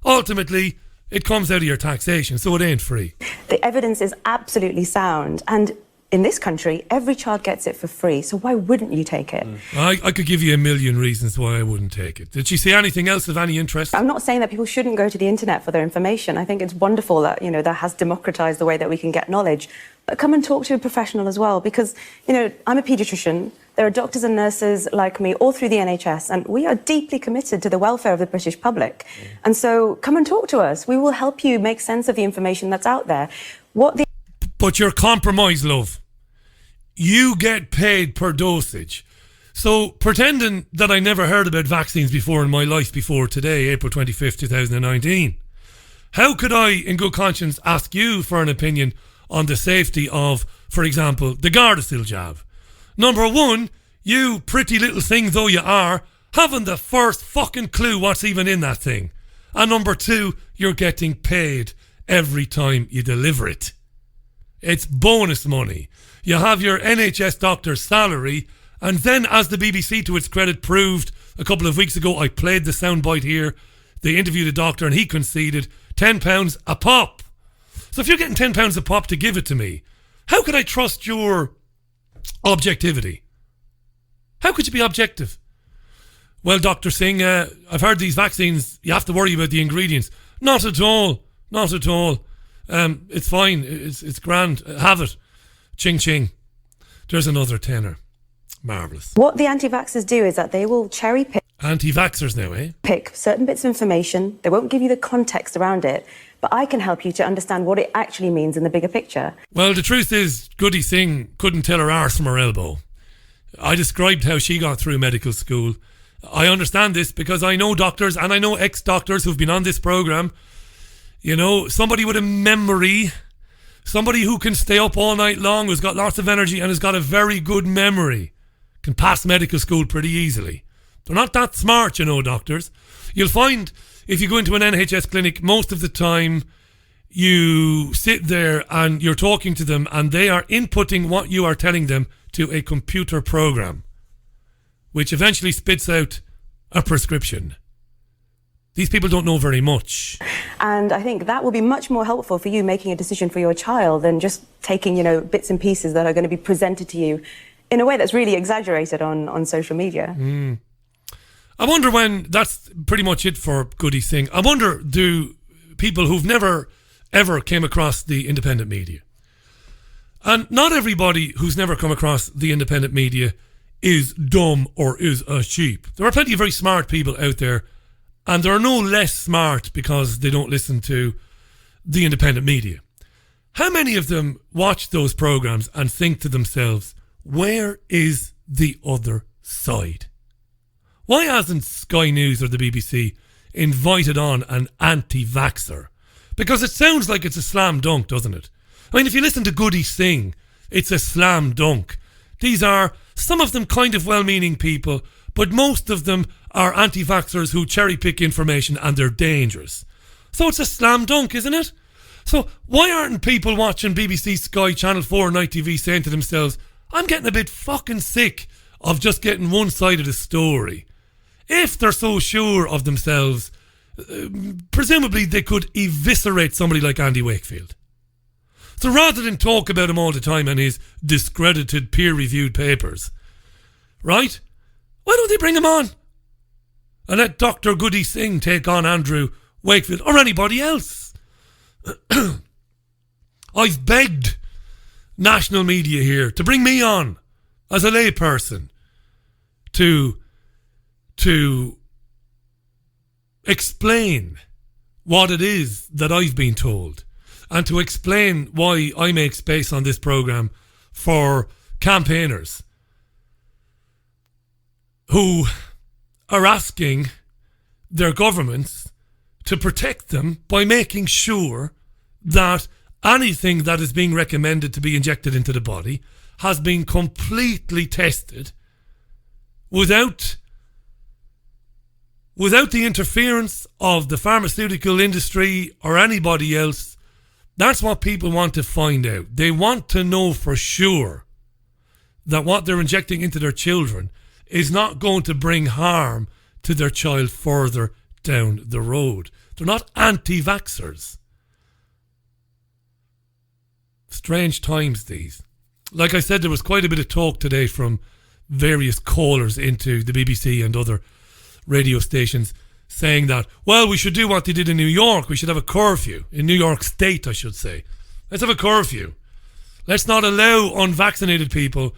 Ultimately, it comes out of your taxation, so it ain't free.
The evidence is absolutely sound. And in this country, every child gets it for free. So why wouldn't you take it?
I could give you a million reasons why I wouldn't take it. Did she say anything else of any interest?
I'm not saying that people shouldn't go to the internet for their information. I think it's wonderful that, that has democratized the way that we can get knowledge. But come and talk to a professional as well, because, I'm a paediatrician. There are doctors and nurses like me all through the NHS, and we are deeply committed to the welfare of the British public. And so come and talk to us. We will help you make sense of the information that's out there.
But you're compromised, love. You get paid per dosage. So pretending that I never heard about vaccines before in my life before today, April 25th, 2019, how could I, in good conscience, ask you for an opinion on the safety of, for example, the Gardasil jab? Number one, you pretty little thing though you are, haven't the first fucking clue what's even in that thing. And number two, you're getting paid every time you deliver it. It's bonus money. You have your NHS doctor's salary, and then, as the BBC, to its credit, proved a couple of weeks ago, I played the soundbite here, they interviewed a doctor and he conceded £10 a pop. So if you're getting £10 a pop to give it to me, how could I trust your objectivity? How could you be objective? Well, Dr. Singh, I've heard these vaccines, you have to worry about the ingredients. Not at all. Not at all. It's fine. It's grand. Have it. Ching ching. There's another tenner. Marvellous.
What the anti-vaxxers do is that they will cherry pick.
Anti-vaxxers now, eh?
Pick certain bits of information. They won't give you the context around it, but I can help you to understand what it actually means in the bigger picture.
Well, the truth is, Goody Singh couldn't tell her arse from her elbow. I described how she got through medical school. I understand this because I know doctors and I know ex-doctors who've been on this programme. Somebody with a memory, somebody who can stay up all night long, who's got lots of energy and has got a very good memory, can pass medical school pretty easily. They're not that smart, doctors. You'll find if you go into an NHS clinic, most of the time you sit there and you're talking to them and they are inputting what you are telling them to a computer program, which eventually spits out a prescription. These people don't know very much.
And I think that will be much more helpful for you making a decision for your child than just taking, bits and pieces that are going to be presented to you in a way that's really exaggerated on social media.
I wonder when, that's pretty much it for Goody Singh. I wonder, do people who've never, ever came across the independent media, and not everybody who's never come across the independent media is dumb or is a sheep. There are plenty of very smart people out there, and they're no less smart because they don't listen to the independent media. How many of them watch those programs and think to themselves, where is the other side? Why hasn't Sky News or the BBC invited on an anti-vaxxer? Because it sounds like it's a slam dunk, doesn't it? I mean, if you listen to Goody Singh, it's a slam dunk. These are, some of them, kind of well-meaning people, but most of them are anti-vaxxers who cherry-pick information and they're dangerous. So it's a slam dunk, isn't it? So why aren't people watching BBC, Sky, Channel 4, Night TV saying to themselves, I'm getting a bit fucking sick of just getting one side of the story? If they're so sure of themselves, presumably they could eviscerate somebody like Andy Wakefield. So rather than talk about him all the time and his discredited peer-reviewed papers, right? Why don't they bring him on? And let Dr. Goody Singh take on Andrew Wakefield or anybody else. I've begged national media here to bring me on as a layperson to explain what it is that I've been told and to explain why I make space on this programme for campaigners who are asking their governments to protect them by making sure that anything that is being recommended to be injected into the body has been completely tested without the interference of the pharmaceutical industry or anybody else. That's what people want to find out. They want to know for sure that what they're injecting into their children is not going to bring harm to their child further down the road. They're not anti-vaxxers. Strange times these. Like I said, there was quite a bit of talk today from various callers into the BBC and other radio stations saying that, well, we should do what they did in New York. We should have a curfew. In New York State, I should say. Let's have a curfew. Let's not allow unvaccinated people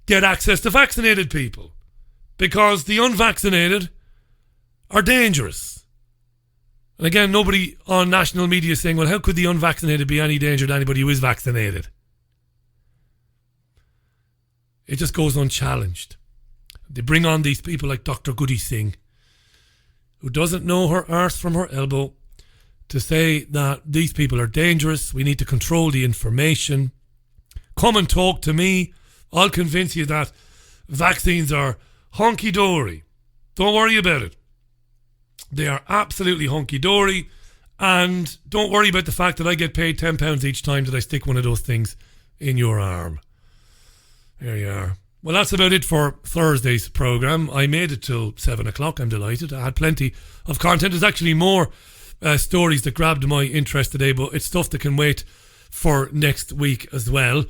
get access to vaccinated people, because the unvaccinated are dangerous. And again, nobody on national media is saying, well, how could the unvaccinated be any danger to anybody who is vaccinated? It just goes unchallenged. They bring on these people like Dr. Goody Singh, who doesn't know her arse from her elbow, to say that these people are dangerous. We need to control the information. Come and talk to me. I'll convince you that vaccines are hunky-dory. Don't worry about it. They are absolutely hunky-dory. And don't worry about the fact that I get paid £10 each time that I stick one of those things in your arm. There you are. Well, that's about it for Thursday's programme. I made it till 7 o'clock. I'm delighted. I had plenty of content. There's actually more stories that grabbed my interest today, but it's stuff that can wait for next week as well.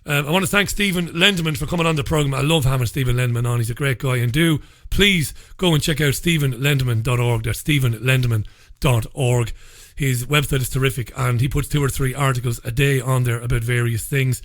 I want to thank Stephen Lendman for coming on the programme. I love having Stephen Lendman on. He's a great guy. And do please go and check out stephenlendman.org. That's stephenlendman.org. His website is terrific, and he puts 2 or 3 articles a day on there about various things.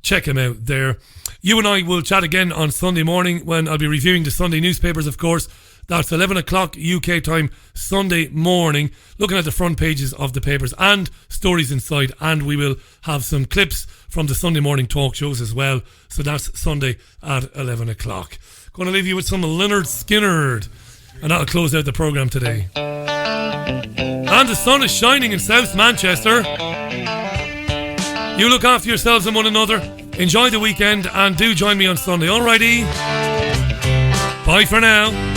Check him out there. You and I will chat again on Sunday morning when I'll be reviewing the Sunday newspapers, of course. That's 11 o'clock UK time, Sunday morning, looking at the front pages of the papers and stories inside. And we will have some clips from the Sunday morning talk shows as well. So that's Sunday at 11 o'clock. Going to leave you with some Lynyrd Skynyrd, and that'll close out the programme today. And the sun is shining in South Manchester. You look after yourselves and one another. Enjoy the weekend and do join me on Sunday. Alrighty. Bye for now.